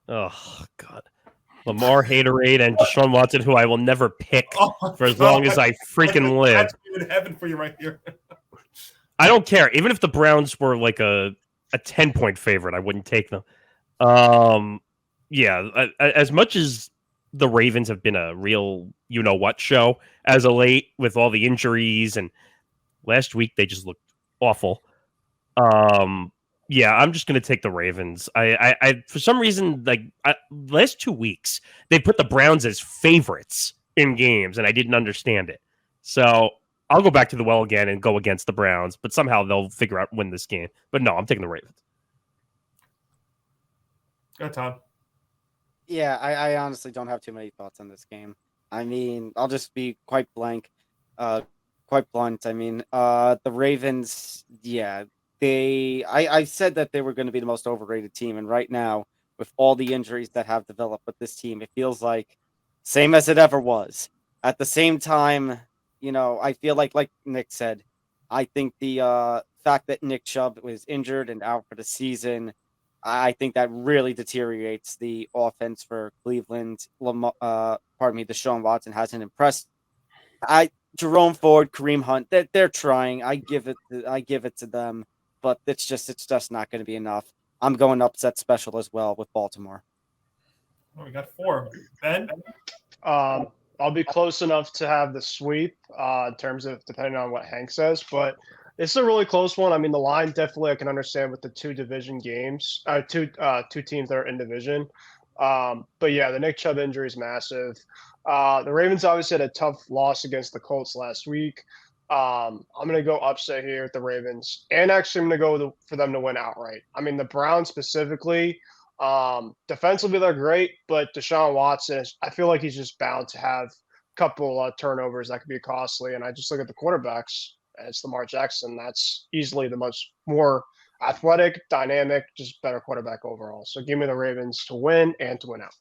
Oh, God. Lamar Haterade and Deshaun Watson, who I will never pick for as long as I freaking live. That's in heaven for you right here. I don't care. Even if the Browns were like a 10-point favorite, I wouldn't take them. As much as the Ravens have been a real you-know-what show as of late with all the injuries, and last week they just looked awful. I'm just going to take the Ravens. I for some reason, last 2 weeks, they put the Browns as favorites in games, and I didn't understand it. So I'll go back to the well again and go against the Browns, but somehow they'll figure out win this game. But no, I'm taking the Ravens. Go, Tom. Yeah, I honestly don't have too many thoughts on this game. I mean, I'll just be quite blunt. I mean, the Ravens, I said that they were going to be the most overrated team, and right now, with all the injuries that have developed with this team, it feels like same as it ever was. At the same time, I feel like Nick said, I think the fact that Nick Chubb was injured and out for the season, I think that really deteriorates the offense for Cleveland. Deshaun Watson hasn't impressed. Jerome Ford, Kareem Hunt, they're trying. I give it to them, but it's just not going to be enough. I'm going upset special as well with Baltimore. Oh, we got 4. Ben? I'll be close enough to have the sweep in terms of depending on what Hank says, but it's a really close one. I mean, the line definitely I can understand with the 2 division games, two teams that are in division. But yeah, the Nick Chubb injury is massive. The Ravens obviously had a tough loss against the Colts last week. I'm going to go upset here with the Ravens, and actually I'm going to go for them to win outright. I mean, the Browns specifically, defensively they're great, but Deshaun Watson, I feel like he's just bound to have a couple turnovers that could be costly. And I just look at the quarterbacks, and it's Lamar Jackson. That's easily the much more athletic, dynamic, just better quarterback overall. So give me the Ravens to win and to win out.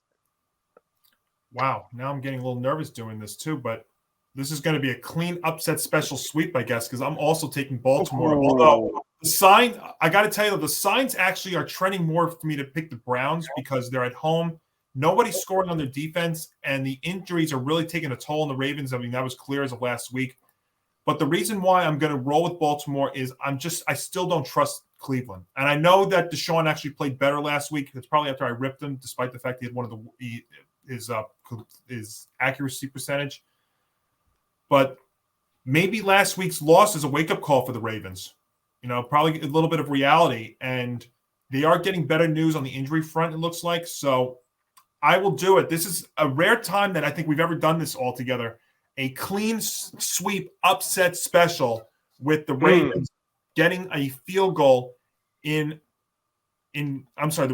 Wow, now I'm getting a little nervous doing this too, but this is going to be a clean upset special sweep, I guess, because I'm also taking Baltimore. Although the sign, I got to tell you, the signs actually are trending more for me to pick the Browns because they're at home. Nobody's scoring on their defense, and the injuries are really taking a toll on the Ravens. I mean, that was clear as of last week. But the reason why I'm going to roll with Baltimore is I still don't trust Cleveland. And I know that Deshaun actually played better last week. It's probably after I ripped him, despite the fact he had one of his accuracy percentage. But maybe last week's loss is a wake-up call for the Ravens. Probably a little bit of reality. And they are getting better news on the injury front, it looks like. So I will do it. This is a rare time that I think we've ever done this all together. A clean sweep upset special with the Ravens getting a field goal the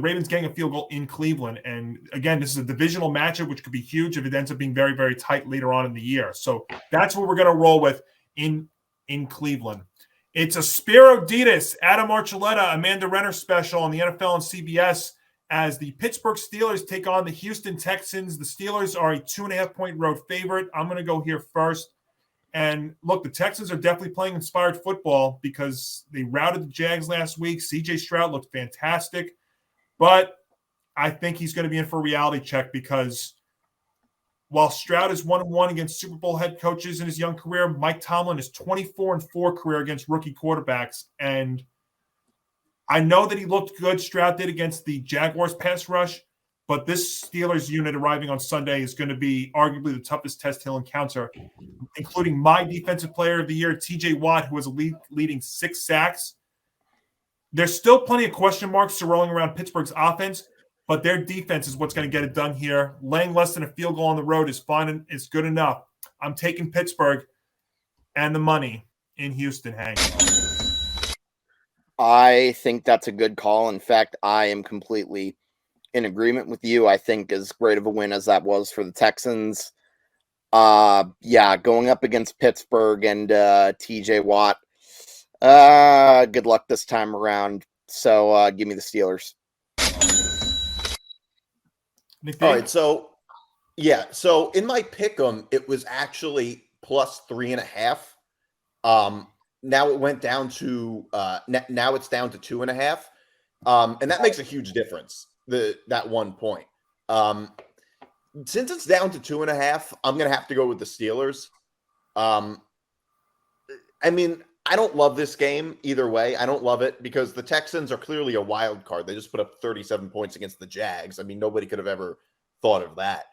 Ravens getting a field goal in Cleveland. And again, this is a divisional matchup, which could be huge if it ends up being very, very tight later on in the year. So that's what we're going to roll with in Cleveland. It's a Spiro Ditas, Adam Archuleta, Amanda Renner special on the NFL and CBS as the Pittsburgh Steelers take on the Houston Texans. The Steelers are a 2.5-point road favorite. I'm going to go here first. And look, the Texans are definitely playing inspired football because they routed the Jags last week. CJ Stroud looked fantastic. But I think he's going to be in for a reality check because while Stroud is 1-1 against Super Bowl head coaches in his young career, Mike Tomlin is 24-4 career against rookie quarterbacks. And I know that he looked good, Stroud did, against the Jaguars pass rush, but this Steelers unit arriving on Sunday is going to be arguably the toughest test he'll encounter, including my defensive player of the year, TJ Watt, who has leading 6 sacks. There's still plenty of question marks swirling around Pittsburgh's offense, but their defense is what's going to get it done here. Laying less than a field goal on the road is fine and is good enough. I'm taking Pittsburgh and the money in Houston, Hank. I think that's a good call. In fact, I am completely in agreement with you. I think as great of a win as that was for the Texans. Going up against Pittsburgh and TJ Watt. Good luck this time around. So give me the Steelers. All right, so in my pick'em, it was actually plus 3.5. Now it went down to now it's down to 2.5, and that makes a huge difference. That 1 point. Since it's down to 2.5, I'm gonna have to go with the Steelers. I mean, I don't love this game either way. I don't love it because the Texans are clearly a wild card. They just put up 37 points against the Jags. I mean, nobody could have ever thought of that.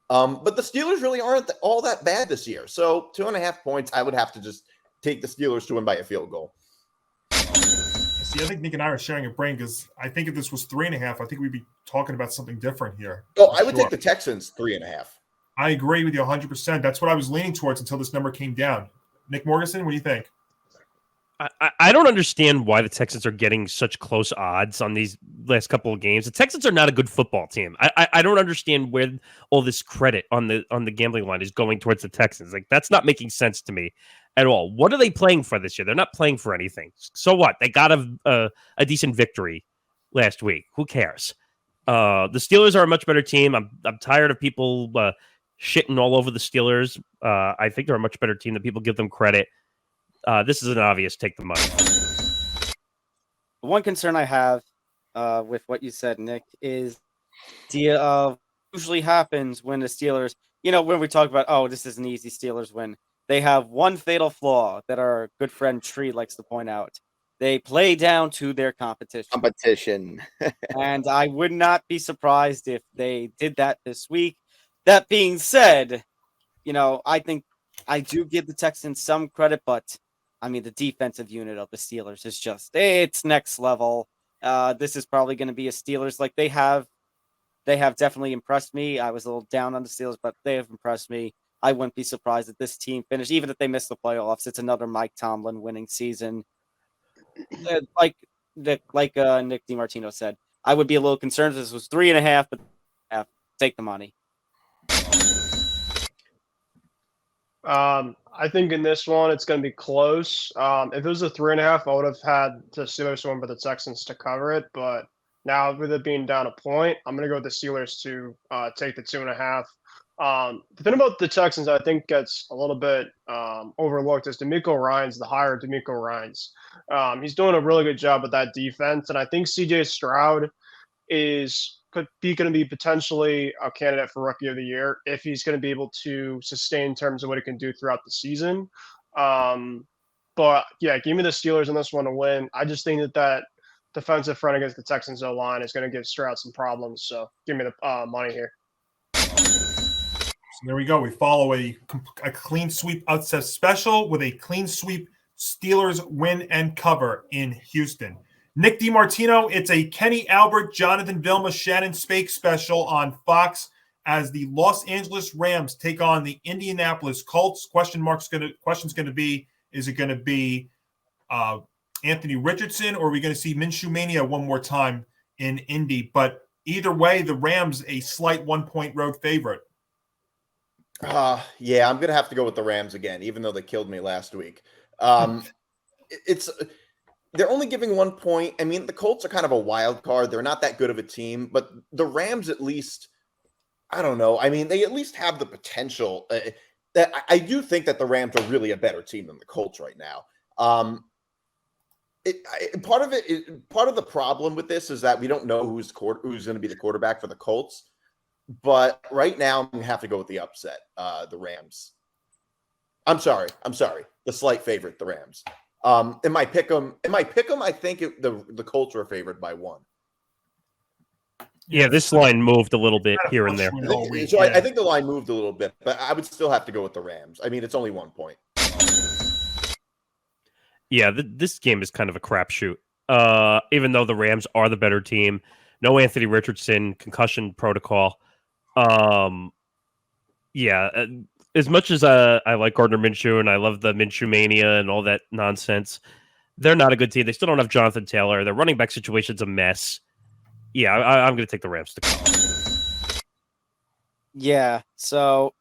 But the Steelers really aren't all that bad this year. So 2.5 points, I would have to just take the Steelers to win by a field goal. See, I think Nick and I are sharing a brain because I think if this was 3.5, I think we'd be talking about something different here. Oh, I would take the Texans 3.5. I agree with you 100%. That's what I was leaning towards until this number came down. Nick Morgasen, what do you think? I don't understand why the Texans are getting such close odds on these last couple of games. The Texans are not a good football team. I don't understand where all this credit on the gambling line is going towards the Texans. Like, that's not making sense to me at all. What are they playing for this year? They're not playing for anything. So what? They got a decent victory last week. Who cares? The Steelers are a much better team. I'm tired of people shitting all over the Steelers. I think they're a much better team than people give them credit. This is an obvious take the money. One concern I have with what you said, Nick, is the usually happens when the Steelers, when we talk about, this is an easy Steelers win, they have one fatal flaw that our good friend Tree likes to point out. They play down to their competition. And I would not be surprised if they did that this week. That being said, I think I do give the Texans some credit, but I mean, the defensive unit of the Steelers is it's next level. This is probably going to be a Steelers. Like they have definitely impressed me. I was a little down on the Steelers, but they have impressed me. I wouldn't be surprised if this team finished, even if they miss the playoffs. It's another Mike Tomlin winning season. Like Nick DiMartino said, I would be a little concerned if this was 3.5, but take the money. I think in this one, it's going to be close. If it was a 3.5, I would have had the Steelers win, but the Texans to cover it. But now with it being down a point, I'm going to go with the Steelers to take the 2.5. The thing about the Texans, I think gets a little bit overlooked is DeMeco Ryans, the higher DeMeco Ryans. He's doing a really good job with that defense. And I think CJ Stroud could be going to be potentially a candidate for Rookie of the Year if he's going to be able to sustain in terms of what he can do throughout the season. But yeah, give me the Steelers in this one to win. I just think that defensive front against the Texans O-line is going to give Stroud some problems. So give me the money here. So there we go. We follow a clean sweep upset special with a clean sweep Steelers win and cover in Houston. Nick DiMartino, it's a Kenny Albert, Jonathan Vilma, Shannon Spake special on Fox as the Los Angeles Rams take on the Indianapolis Colts. Question's going to be, is it going to be Anthony Richardson, or are we going to see Minshew Mania one more time in Indy? But either way, the Rams a slight 1-point road favorite. Yeah, I'm going to have to go with the Rams again, even though they killed me last week. They're only giving 1 point. I mean, the Colts are kind of a wild card. They're not that good of a team, but the Rams at least, I don't know. I mean, they at least have the potential. That I do think that the Rams are really a better team than the Colts right now. Part of the problem with this is that we don't know who's going to be the quarterback for the Colts. But right now, I'm going to have to go with the upset, the Rams. I'm sorry. The slight favorite, the Rams. In my pick'em, I think the Colts are favored by 1. Yeah, this line moved a little bit here and there. I think the line moved a little bit, but I would still have to go with the Rams. I mean, it's only 1 point. Yeah, this game is kind of a crapshoot. Even though the Rams are the better team, no Anthony Richardson, concussion protocol. As much as I like Gardner Minshew and I love the Minshew Mania and all that nonsense, they're not a good team. They still don't have Jonathan Taylor. Their running back situation's a mess. Yeah, I'm going to take the Rams to cover. Yeah, so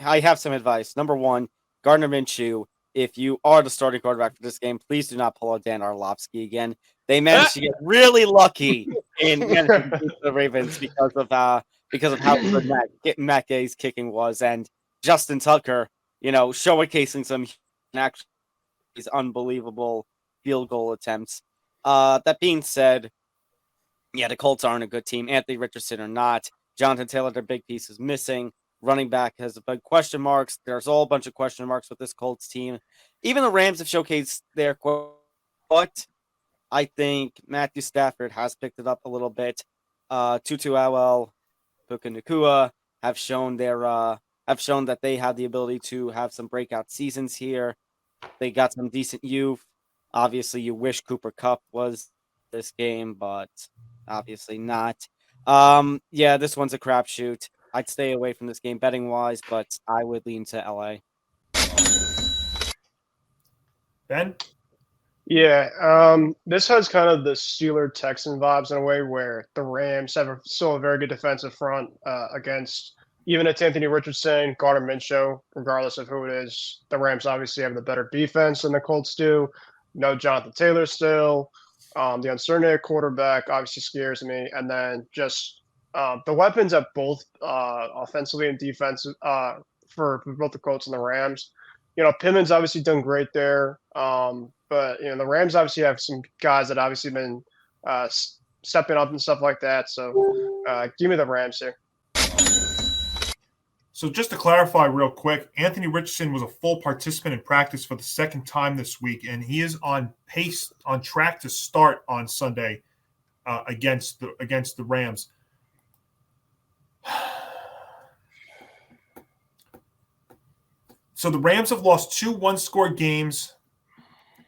I have some advice. Number 1, Gardner Minshew, if you are the starting quarterback for this game, please do not pull out Dan Orlovsky again. They managed to get really lucky in the Ravens because of how good Matt Gay's kicking was, and Justin Tucker, showcasing some actually these unbelievable field goal attempts. That being said, yeah, the Colts aren't a good team. Anthony Richardson or not. Jonathan Taylor, their big piece, is missing. Running back has a big question marks. There's all a bunch of question marks with this Colts team. Even the Rams have showcased their but I think Matthew Stafford has picked it up a little bit. Tutu Atwell, Puka Nacua have shown that they have the ability to have some breakout seasons here. They got some decent youth. Obviously, you wish Cooper Kupp was this game, but obviously not. Yeah, this one's a crapshoot. I'd stay away from this game betting wise, but I would lean to LA. Ben? Yeah, this has kind of the Steeler-Texan vibes in a way where the Rams have still a very good defensive front against, even it's Anthony Richardson, Gardner Minshew, regardless of who it is. The Rams obviously have the better defense than the Colts do. No Jonathan Taylor still. The uncertainty at quarterback obviously scares me. And then just the weapons at both offensively and defensive for both the Colts and the Rams. Pittman's obviously done great there. But, the Rams obviously have some guys that obviously been stepping up and stuff like that. So give me the Rams here. So just to clarify real quick, Anthony Richardson was a full participant in practice for the second time this week, and he is on track to start on Sunday against the Rams. So the Rams have lost 2 one-score games,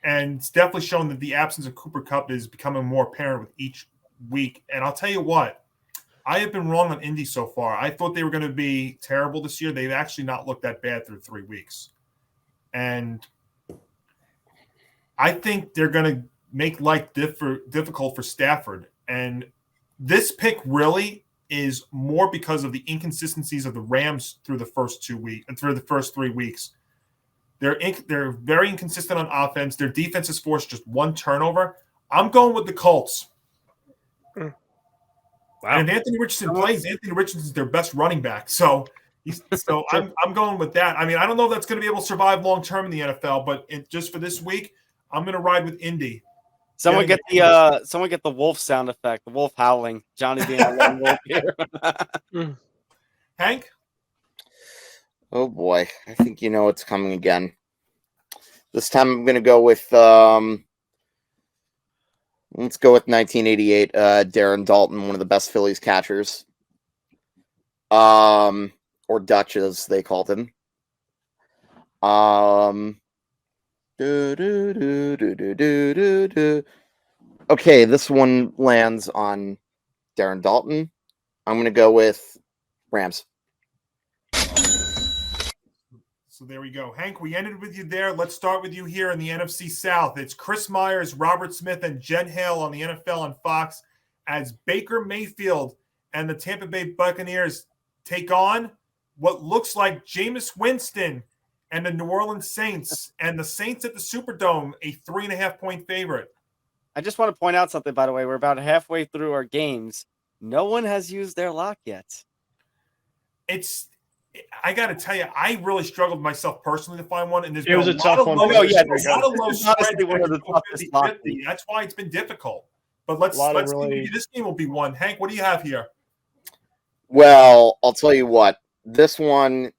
and it's definitely shown that the absence of Cooper Kupp is becoming more apparent with each week. And I'll tell you what, I have been wrong on Indy so far. I thought they were going to be terrible this year. They've actually not looked that bad through 3 weeks. And I think they're going to make life difficult for Stafford. And this pick really is more because of the inconsistencies of the Rams through the first 3 weeks. They're very inconsistent on offense. Their defense has forced just 1 turnover. I'm going with the Colts. Wow. And if Anthony Richardson plays, Anthony Richardson's their best running back. So I'm going with that. I mean, I don't know if that's going to be able to survive long term in the NFL, but just for this week, I'm going to ride with Indy. Someone get the wolf sound effect, the wolf howling. Johnny being a lone wolf here. Hank? Oh boy, I think you know what's coming again. This time I'm going to go with let's go with 1988, Darren Dalton, one of the best Phillies catchers. Or or Dutch as they called him. Okay, this one lands on Darren Dalton. I'm going to go with Rams. So there we go. Hank, we ended with you there. Let's start with you here in the NFC South. It's Chris Myers, Robert Smith, and Jen Hale on the NFL on Fox as Baker Mayfield and the Tampa Bay Buccaneers take on what looks like Jameis Winston and the New Orleans Saints, and the Saints at the Superdome, a 3.5-point favorite. I just want to point out something, by the way. We're about halfway through our games. No one has used their lock yet. I got to tell you, I really struggled myself personally to find one, and it was a tough one. A lot of low spread. One of the toughest 50-50. That's why it's been difficult. But let's see. This game will be one. Hank, what do you have here? Well, I'll tell you what. This one's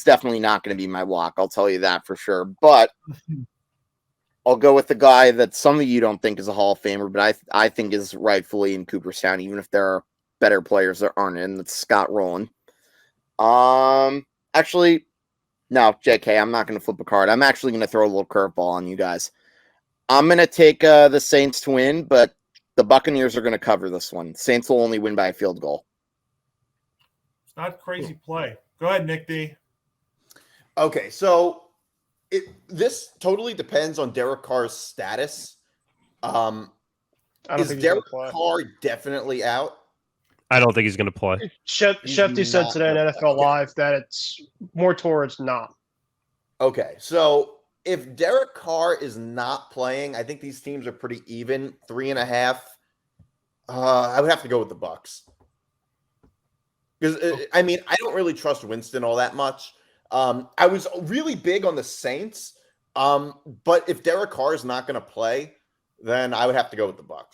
definitely not going to be my lock. I'll tell you that for sure. But I'll go with the guy that some of you don't think is a Hall of Famer, but I think is rightfully in Cooperstown, even if there are better players that aren't in. That's Scott Rowland. Actually, no, JK, I'm not going to flip a card. I'm actually going to throw a little curveball on you guys. I'm going to take the Saints to win, but the Buccaneers are going to cover this one. Saints will only win by a field goal. It's not a crazy play. Go ahead, Nick D. Okay, so this totally depends on Derek Carr's status. Is Derek Carr definitely out? I don't think he's going to play. Shefty said today on NFL Live that it's more towards not. Okay, so if Derek Carr is not playing, I think these teams are pretty even, 3.5. I would have to go with the Bucs. Because, I don't really trust Winston all that much. I was really big on the Saints, but if Derek Carr is not going to play, then I would have to go with the Bucs.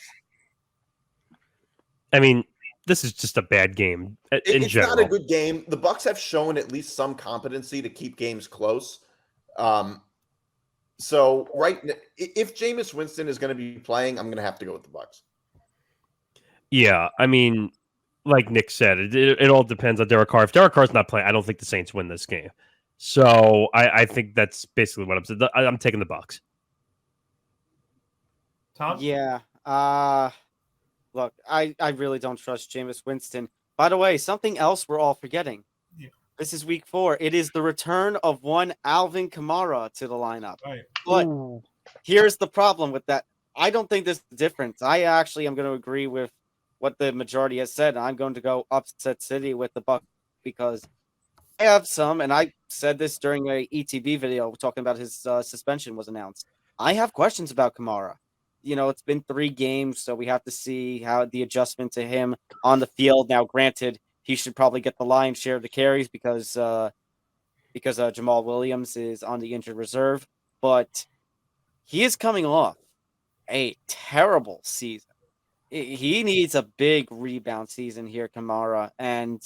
This is just a bad game in it's general. Not a good game. The Bucs have shown at least some competency to keep games close. So if Jameis Winston is going to be playing, I'm going to have to go with the Bucs. Yeah, like Nick said, it all depends on Derek Carr. If Derek Carr's not playing, I don't think the Saints win this game. So I think that's basically what I'm saying. I'm taking the Bucs. Tom? Yeah. Look, I really don't trust Jameis Winston. By the way, something else we're all forgetting. Yeah. This is week 4. It is the return of one Alvin Kamara to the lineup. Right. But here's the problem with that. I don't think there's a difference. I actually am going to agree with what the majority has said. I'm going to go upset city with the Bucs because I have some, and I said this during a ETB video talking about his suspension was announced. I have questions about Kamara. It's been 3 games, so we have to see how the adjustment to him on the field. Now, granted, he should probably get the lion's share of the carries because Jamal Williams is on the injured reserve, but he is coming off a terrible season. He needs a big rebound season here, Kamara, and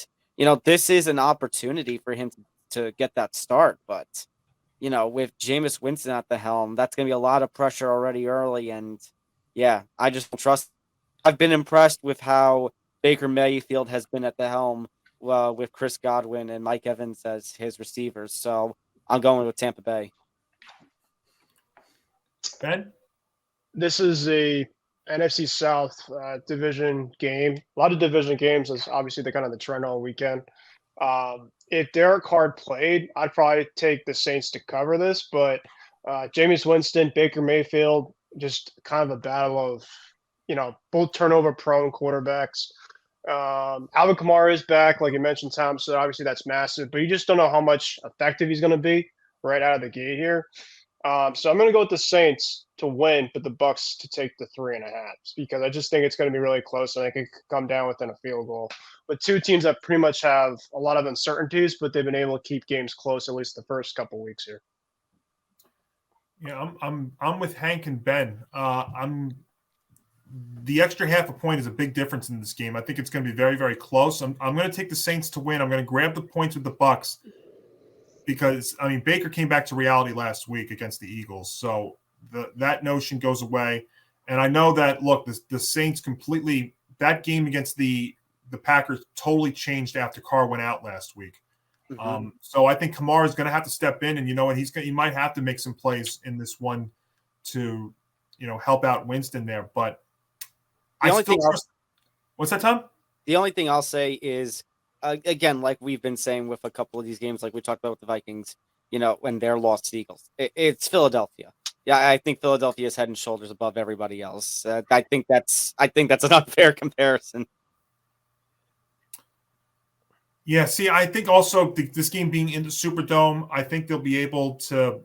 this is an opportunity for him to get that start, but with Jameis Winston at the helm, that's going to be a lot of pressure already early. And yeah, I just don't trust. I've been impressed with how Baker Mayfield has been at the helm with Chris Godwin and Mike Evans as his receivers. So I'm going with Tampa Bay. Ben? This is a NFC South division game. A lot of division games is obviously the kind of the trend all weekend. If Derek Carr played, I'd probably take the Saints to cover this, but Jameis Winston, Baker Mayfield, just kind of a battle of, both turnover-prone quarterbacks. Alvin Kamara is back, like you mentioned, Tom, so obviously that's massive, but you just don't know how much effective he's going to be right out of the gate here. So I'm going to go with the Saints to win, but the Bucs to take the 3.5 because I just think it's going to be really close and it could come down within a field goal. But 2 teams that pretty much have a lot of uncertainties, but they've been able to keep games close at least the first couple weeks here. Yeah, I'm with Hank and Ben. The extra half a point is a big difference in this game. I think it's going to be very, very close. I'm going to take the Saints to win. I'm going to grab the points with the Bucs. Because, Baker came back to reality last week against the Eagles. So that notion goes away. And I know that, look, the Saints completely – that game against the Packers totally changed after Carr went out last week. So I think Kamara is going to have to step in, and he might have to make some plays in this one to help out Winston there. But I still trust. What's that, Tom? The only thing I'll say is, again, like we've been saying with a couple of these games, like we talked about with the Vikings, when they're lost to the Eagles, it's Philadelphia. Yeah, I think Philadelphia is head and shoulders above everybody else. I think that's an unfair comparison. Yeah, see, I think also this game being in the Superdome, I think they'll be able to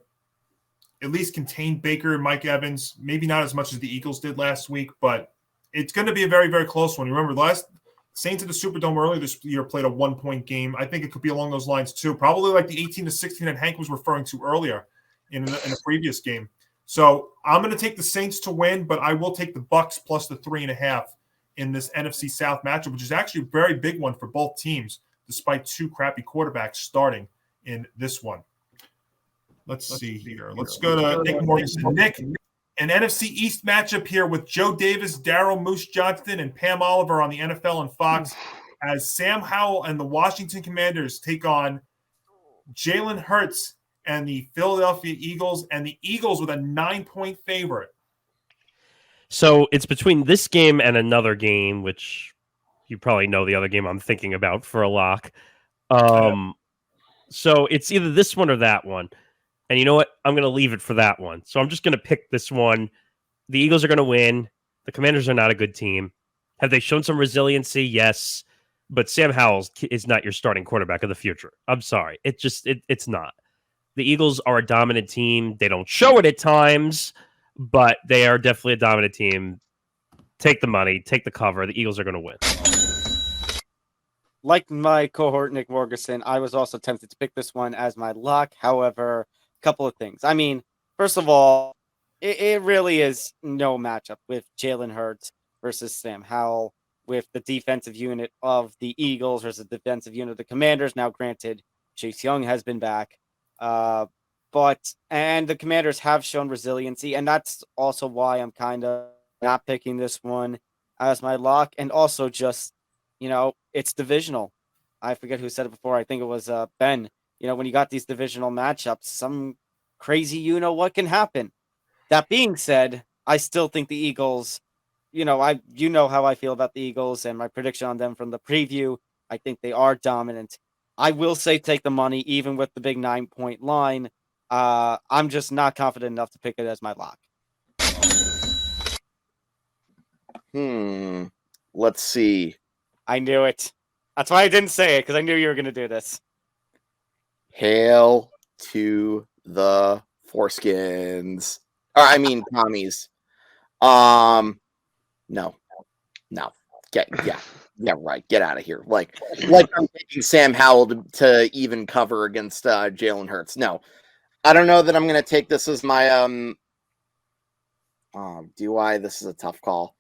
at least contain Baker and Mike Evans. Maybe not as much as the Eagles did last week, but it's going to be a very, very close one. You remember the last Saints at the Superdome earlier this year played a 1-point game. I think it could be along those lines too. Probably like the 18-16 that Hank was referring to earlier in a previous game. So I'm going to take the Saints to win, but I will take the Bucs plus the 3.5 in this NFC South matchup, which is actually a very big one for both teams, despite two crappy quarterbacks starting in this one. Let's see here. Let's go to Nick Morgasen. Nick, an NFC East matchup here with Joe Davis, Daryl Moose Johnston, and Pam Oliver on the NFL and Fox as Sam Howell and the Washington Commanders take on Jalen Hurts and the Philadelphia Eagles, and the Eagles with a 9-point favorite. So it's between this game and another game, which you probably know the other game I'm thinking about for a lock. So it's either this one or that one. And you know what? I'm going to leave it for that one. So I'm just going to pick this one. The Eagles are going to win. The Commanders are not a good team. Have they shown some resiliency? Yes. But Sam Howell is not your starting quarterback of the future. I'm sorry. It's not. The Eagles are a dominant team. They don't show it at times, but they are definitely a dominant team. Take the money. Take the cover. The Eagles are going to win. Like my cohort, Nick Morgasen, I was also tempted to pick this one as my lock. However, a couple of things. I mean, first of all, it really is no matchup with Jalen Hurts versus Sam Howell, with the defensive unit of the Eagles versus the defensive unit of the Commanders. Now, granted, Chase Young has been back. But the Commanders have shown resiliency, and that's also why I'm kind of not picking this one as my lock. And also just, it's divisional. I forget who said it before. I think it was Ben. When you got these divisional matchups, some crazy what can happen. That being said, I still think the Eagles, how I feel about the Eagles and my prediction on them from the preview. I think they are dominant. I will say take the money, even with the big 9-point line. I'm just not confident enough to pick it as my lock. Let's see. I knew it. That's why I didn't say it, because I knew you were going to do this. Hail to the foreskins. Or, I mean, commies. No. Yeah, right. Get out of here. Like I'm taking Sam Howell to even cover against Jalen Hurts. No, I don't know that I'm going to take this as my do I? This is a tough call.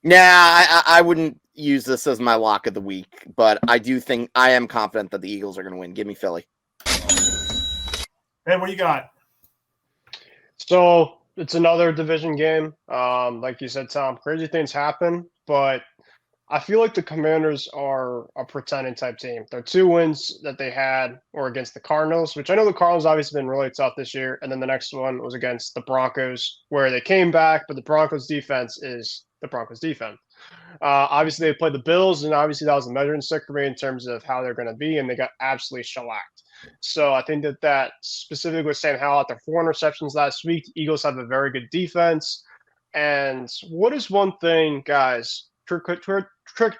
Nah, I wouldn't use this as my lock of the week, but I am confident that the Eagles are going to win. Give me Philly. Ben, what you got? So it's another division game. Like you said, Tom, crazy things happen, but I feel like the Commanders are a pretending type team. Their 2 wins that they had were against the Cardinals, which I know the Cardinals obviously been really tough this year. And then the next one was against the Broncos, where they came back, but the Broncos defense is the Broncos defense. Obviously, they played the Bills, and obviously that was a measuring stick for me in terms of how they're going to be, and they got absolutely shellacked. So I think that specifically with Sam Howell after 4 interceptions last week, the Eagles have a very good defense. And what is one thing, guys, trick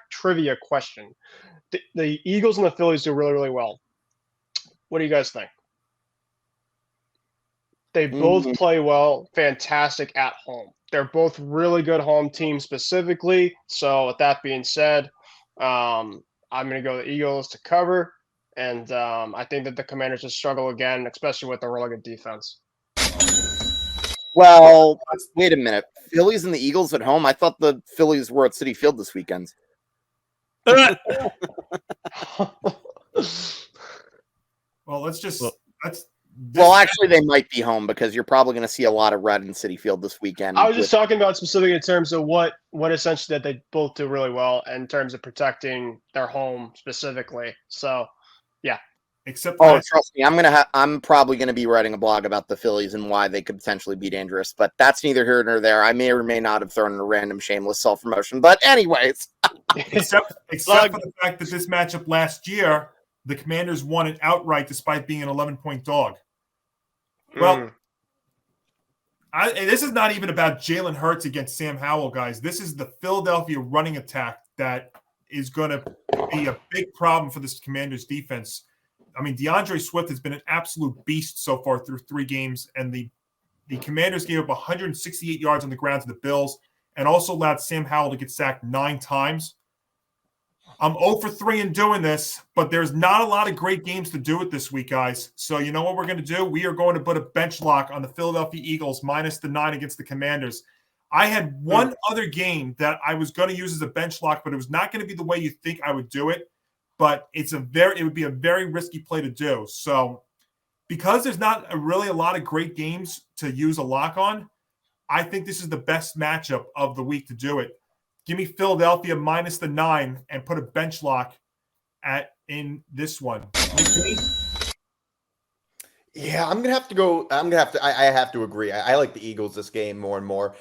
trivia question. The Eagles and the Phillies do really, really well. What do you guys think? They both play well, fantastic at home. They're both really good home teams specifically. So with that being said, I'm going to go the Eagles to cover. And I think that the Commanders just struggle again, especially with the really good defense. Well, wait a minute. Phillies and the Eagles at home? I thought the Phillies were at Citi Field this weekend. Well, actually, they might be home because you're probably going to see a lot of red in Citi Field this weekend. I was just talking about specifically in terms of what essentially that they both do really well in terms of protecting their home specifically. So Except Oh, trust me, I'm probably gonna be writing a blog about the Phillies and why they could potentially be dangerous, but that's neither here nor there. I may or may not have thrown in a random shameless self-promotion, but anyways. except for the fact that this matchup last year, the Commanders won it outright despite being an 11-point dog. Well, this is not even about Jalen Hurts against Sam Howell, guys. This is the Philadelphia running attack that is going to be a big problem for this Commanders defense. I mean, DeAndre Swift has been an absolute beast so far through 3 games, and the Commanders gave up 168 yards on the ground to the Bills and also allowed Sam Howell to get sacked 9 times. I'm 0 for 3 in doing this, but there's not a lot of great games to do it this week, guys. So you know what we're going to do? We are going to put a bench lock on the Philadelphia Eagles minus the 9 against the Commanders. I had one other game that I was going to use as a bench lock, but it was not going to be the way you think I would do it. But it would be a very risky play to do. So because there's not really a lot of great games to use a lock on, I think this is the best matchup of the week to do it. Give me Philadelphia minus the 9 and put a bench lock in this one. Yeah, I'm gonna have to go. I have to agree. I like the Eagles this game more and more.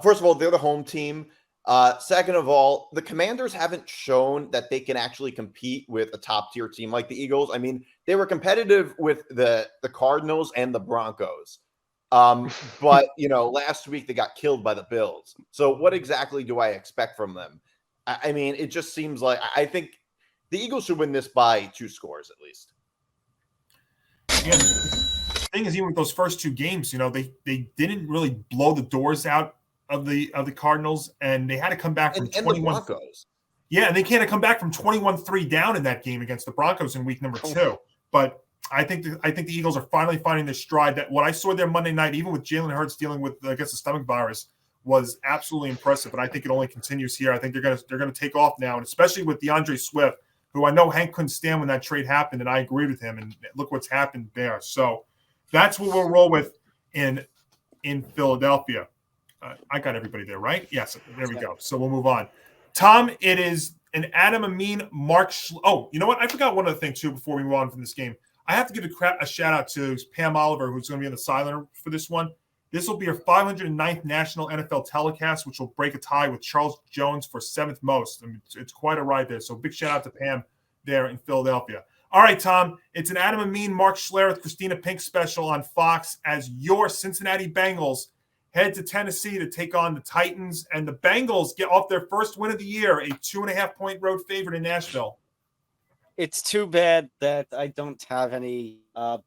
First of all, they're the home team. Second of all, the Commanders haven't shown that they can actually compete with a top tier team like the Eagles. I mean, they were competitive with the Cardinals and the Broncos. But last week they got killed by the Bills. So what exactly do I expect from them? I mean, it just seems like I think the Eagles should win this by 2 scores at least. Yeah, the thing is, even with those first 2 games, they didn't really blow the doors out of the Cardinals, and they had to come back from 21. The Broncos. Yeah, and they can't come back from 21-3 down in that game against the Broncos in week number 2. But I think the Eagles are finally finding their stride. That what I saw there Monday night, even with Jalen Hurts dealing with the stomach virus, was absolutely impressive. And I think it only continues here. I think they're gonna take off now, and especially with DeAndre Swift, who I know Hank couldn't stand when that trade happened, and I agreed with him. And look what's happened there. So that's what we'll roll with in Philadelphia. I got everybody there, right? Yes, there we go. So we'll move on. Tom, it is an Adam Amin, Mark. Oh, you know what? I forgot one other thing too before we move on from this game. I have to give a shout out to Pam Oliver, who's going to be on the sideline for this one. This will be her 509th national NFL telecast, which will break a tie with Charles Jones for 7th most. I mean, it's quite a ride there. So big shout out to Pam there in Philadelphia. All right, Tom, it's an Adam Amin, Mark Schlereth, Christina Pink special on Fox as your Cincinnati Bengals head to Tennessee to take on the Titans, and the Bengals get off their first win of the year, a 2.5-point road favorite in Nashville. It's too bad that I don't have any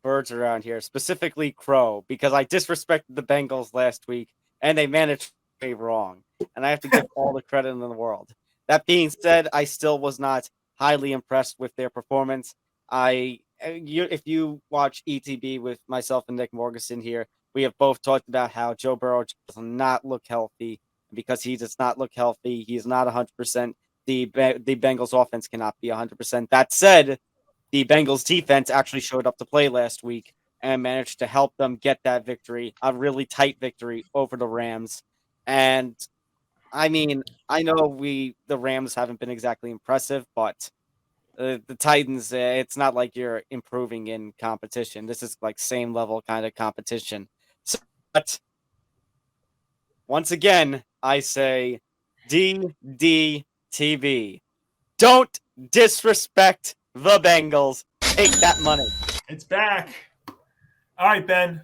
birds around here, specifically Crow, because I disrespected the Bengals last week, and they managed to play wrong. And I have to give all the credit in the world. That being said, I still was not highly impressed with their performance. If you watch ETB with myself and Nick Morgasen here, we have both talked about how Joe Burrow does not look healthy. Because he does not look healthy, he's not 100%. The Bengals offense cannot be 100%. That said, the Bengals defense actually showed up to play last week and managed to help them get that victory, a really tight victory over the Rams. And I mean, I know the Rams haven't been exactly impressive, but the Titans, it's not like you're improving in competition. This is like same level kind of competition. So, but once again, I say DDTV. Don't disrespect the Bengals. Take that money. It's back. All right, Ben.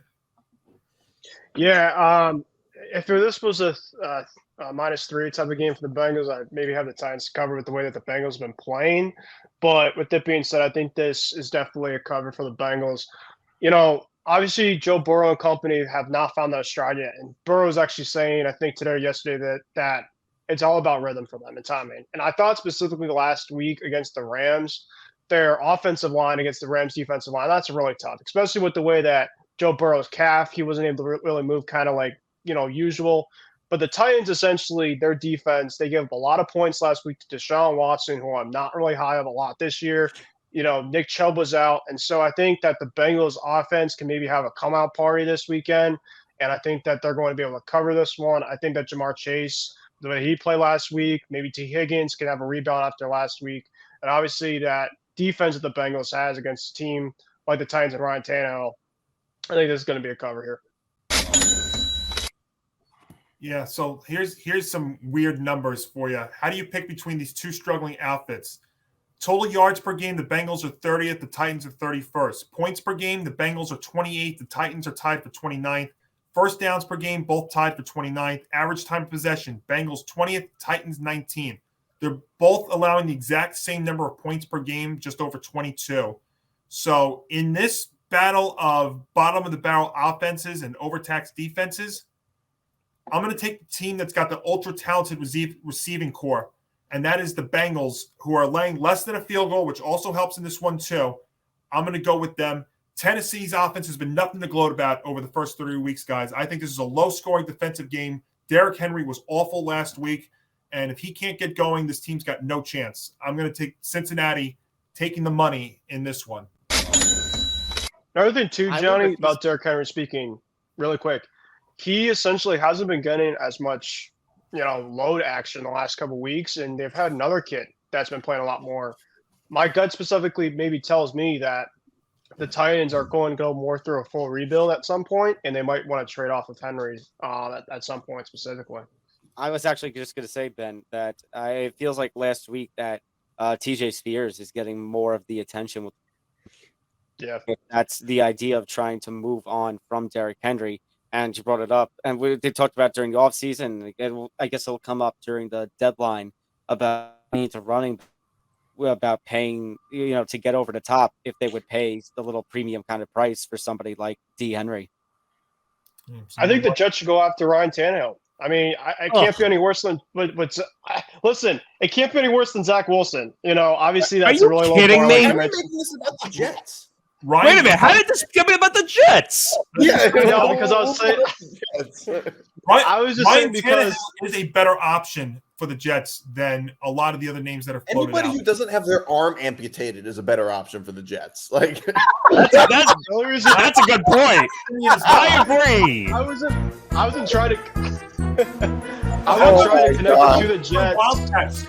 Yeah, if this was a -3 type of game for the Bengals, I'd maybe have the Titans cover with the way that the Bengals have been playing. But with that being said, I think this is definitely a cover for the Bengals. Obviously, Joe Burrow and company have not found that stride yet. And Burrow's actually saying, I think today or yesterday, that it's all about rhythm for them and timing. And I thought specifically last week against the Rams, their offensive line against the Rams defensive line, that's really tough, especially with the way that Joe Burrow's calf, he wasn't able to really move kind of like, usual. But the Titans, essentially, their defense, they gave up a lot of points last week to Deshaun Watson, who I'm not really high of a lot this year. Nick Chubb was out. And so I think that the Bengals offense can maybe have a come-out party this weekend. And I think that they're going to be able to cover this one. I think that Jamar Chase, the way he played last week, maybe T. Higgins can have a rebound after last week. And obviously that defense that the Bengals has against a team like the Titans and Ryan Tannehill, I think this is going to be a cover here. Yeah, so here's some weird numbers for you. How do you pick between these two struggling outfits? Total yards per game, the Bengals are 30th, the Titans are 31st. Points per game, the Bengals are 28th, the Titans are tied for 29th. First downs per game, both tied for 29th. Average time of possession, Bengals 20th, Titans 19th. They're both allowing the exact same number of points per game, just over 22. So in this battle of bottom of the barrel offenses and overtaxed defenses, I'm going to take the team that's got the ultra-talented receiving core, and that is the Bengals, who are laying less than a field goal, which also helps in this one too. I'm going to go with them. Tennessee's offense has been nothing to gloat about over the first 3 weeks, guys. I think this is a low-scoring defensive game. Derrick Henry was awful last week, and if he can't get going, this team's got no chance. I'm going to take Cincinnati taking the money in this one. Another thing too, Johnny, about Derrick Henry speaking really quick. He essentially hasn't been getting as much, load action the last couple of weeks, and they've had another kid that's been playing a lot more. My gut specifically maybe tells me that the Titans are going to go more through a full rebuild at some point, and they might want to trade off with Henry at some point specifically. I was actually just going to say, Ben, that it feels like last week that TJ Spears is getting more of the attention. Yeah, that's the idea of trying to move on from Derrick Henry. And you brought it up, and they talked about during the offseason. I guess it'll come up during the deadline about about paying, to get over the top if they would pay the little premium kind of price for somebody like D. Henry. I think the Jets should go after Ryan Tannehill. I mean, I can't be any worse than, listen, it can't be any worse than Zach Wilson. Obviously that's a really low bar. Kidding me? Why are we making this about the Jets? Ryan, wait a minute, how did this get me about the Jets? Yeah, no, because I was saying, I was just saying because Tannehill is a better option for the Jets than a lot of the other names that are floated Anybody out. who doesn't have their arm amputated is a better option for the Jets. Like that's a good point. I agree. I wasn't trying to. I was trying to connect to the Jets. Wildcats.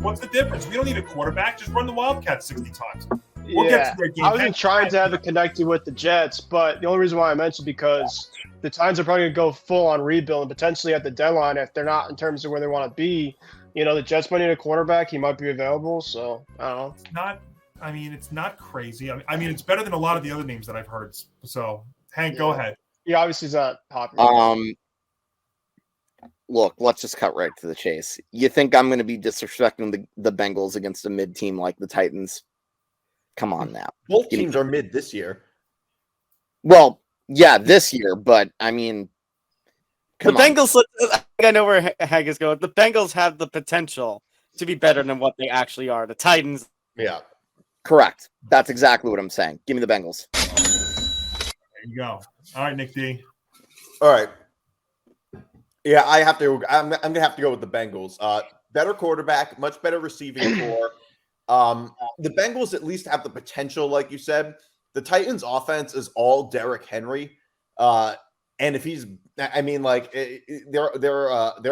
What's the difference? We don't need a quarterback. Just run the Wildcats 60 times. We'll get to their game. I wasn't trying to have it connected with the Jets, but the only reason why I mentioned because the Titans are probably going to go full on rebuild and potentially at the deadline, if they're not in terms of where they want to be, the Jets might need a quarterback. He might be available. So I don't know. It's not crazy. I mean, it's better than a lot of the other names that I've heard. So Hank, go ahead. Yeah, obviously he's not popular. Look, let's just cut right to the chase. You think I'm going to be disrespecting the Bengals against a mid team like the Titans? Come on now. Both teams are mid this year. Well, yeah, this year, but I mean, Bengals. I think I know where Hank is going. The Bengals have the potential to be better than what they actually are. The Titans. Yeah. Correct. That's exactly what I'm saying. Give me the Bengals. There you go. All right, Nick D. All right. Yeah, I'm gonna have to go with the Bengals. Better quarterback, much better receiving core. The Bengals at least have the potential, like you said. The Titans' offense is all Derrick Henry, and if he's, their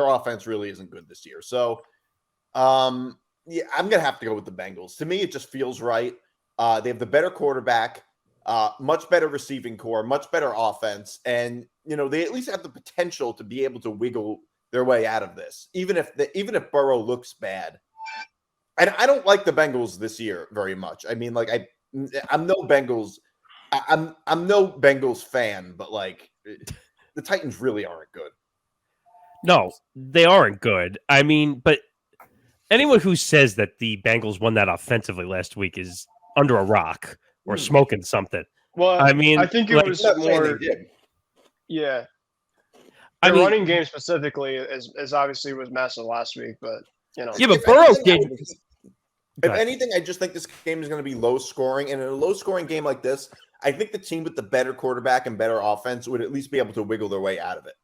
offense really isn't good this year. So, yeah, I'm gonna have to go with the Bengals. To me, it just feels right. They have the better quarterback, much better receiving core, much better offense, and they at least have the potential to be able to wiggle their way out of this, even if Burrow looks bad. And I don't like the Bengals this year very much. I mean, I'm no Bengals. I'm no Bengals fan, but the Titans really aren't good. No, they aren't good. I mean, but anyone who says that the Bengals won that offensively last week is under a rock or smoking something. Well, I mean, I think it was more. Yeah. The running game specifically is obviously was massive last week, but Yeah, but Burrow did. If anything, I just think this game is going to be low scoring. And in a low scoring game like this, I think the team with the better quarterback and better offense would at least be able to wiggle their way out of it.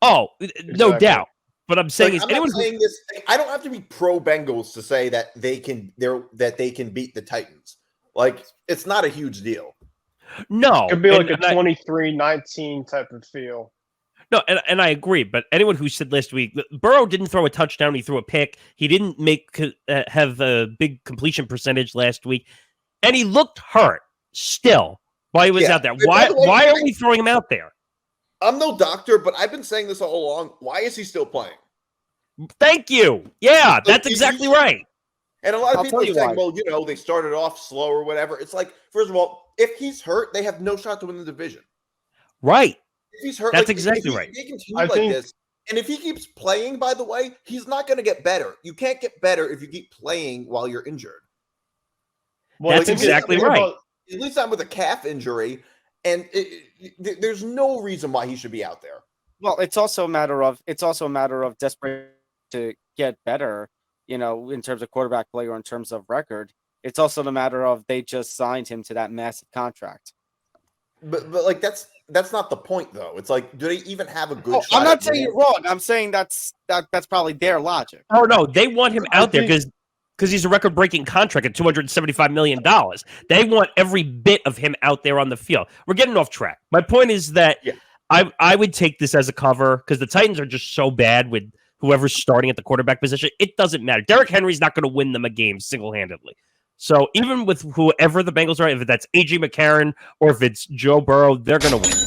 Oh, no doubt. But I'm saying I'm not saying this. I don't have to be pro Bengals to say that they can beat the Titans. It's not a huge deal. No. It could be like a 23-19 type of feel. No, and I agree. But anyone who said last week, Burrow didn't throw a touchdown, he threw a pick. He didn't have a big completion percentage last week, and he looked hurt still while he was out there. Why are we throwing him out there? I'm no doctor, but I've been saying this all along. Why is he still playing? Thank you. Yeah, that's exactly right. And a lot of I'll people tell are you saying, why. well, they started off slow or whatever. It's like, first of all, if he's hurt, they have no shot to win the division. Right. If he's hurt, that's exactly right. If he continues this, and if he keeps playing, by the way, he's not going to get better. You can't get better if you keep playing while you're injured. Well, that's exactly right. At least I'm with a calf injury, and there's no reason why he should be out there. Well, it's also a matter of desperate to get better, in terms of quarterback play or in terms of record. It's also the matter of they just signed him to that massive contract. But like that's not the point though. It's like, do they even have a good shot? I'm not saying you're wrong. I'm saying that's probably their logic. Oh no, they want him out there because he's a record-breaking contract at $275 million. They want every bit of him out there on the field. We're getting off track. My point is that I would take this as a cover because the Titans are just so bad with whoever's starting at the quarterback position. It doesn't matter. Derrick Henry's not going to win them a game single-handedly. So even with whoever the Bengals are, if that's A.J. McCarron or if it's Joe Burrow, they're going to win.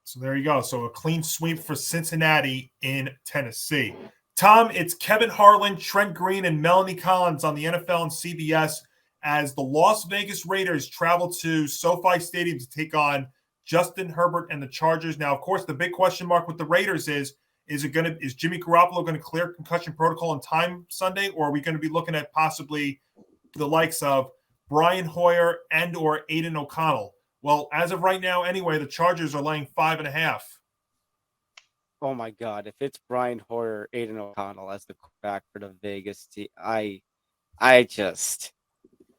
So there you go. So a clean sweep for Cincinnati in Tennessee. Tom, it's Kevin Harlan, Trent Green, and Melanie Collins on the NFL and CBS as the Las Vegas Raiders travel to SoFi Stadium to take on Justin Herbert and the Chargers. Now, of course, the big question mark with the Raiders is Jimmy Garoppolo going to clear concussion protocol in time Sunday, or are we going to be looking at possibly the likes of Brian Hoyer and or Aiden O'Connell? Well, as of right now, anyway, the Chargers are laying 5.5. Oh my God! If it's Brian Hoyer, Aiden O'Connell as the quarterback for the Vegas team,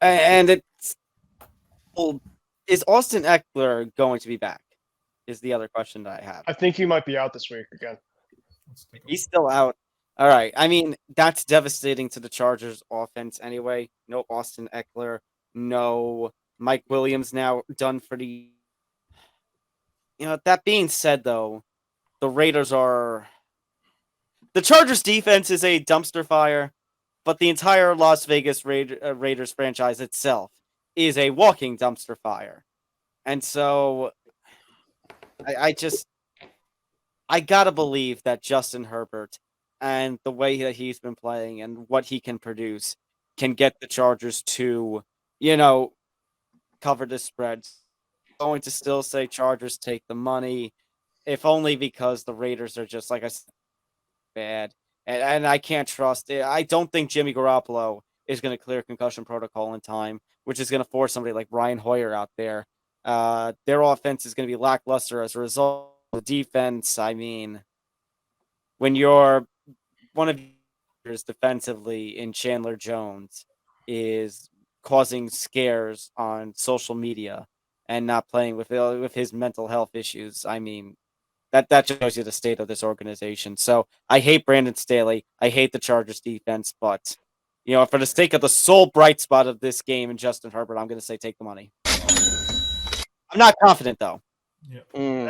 and it's is Austin Eckler going to be back? Is the other question that I have. I think he might be out this week again. He's still out. All right. I mean, that's devastating to the Chargers offense anyway. No Austin Eckler, no Mike Williams now done for the. That being said, though, the Chargers defense is a dumpster fire, but the entire Las Vegas Raiders franchise itself is a walking dumpster fire. And so I gotta believe that Justin Herbert and the way that he's been playing and what he can produce can get the Chargers to, cover the spread. Going to still say Chargers take the money, if only because the Raiders are just, like I said, bad. And I can't trust it. I don't think Jimmy Garoppolo is going to clear concussion protocol in time, which is going to force somebody like Brian Hoyer out there. Their offense is going to be lackluster as a result. The defense, I mean, when you're one of yours defensively in Chandler Jones is causing scares on social media and not playing with his mental health issues, I mean, that shows you the state of this organization. So I hate Brandon Staley. I hate the Chargers defense, but for the sake of the sole bright spot of this game and Justin Herbert, I'm going to say take the money. I'm not confident though. Yeah.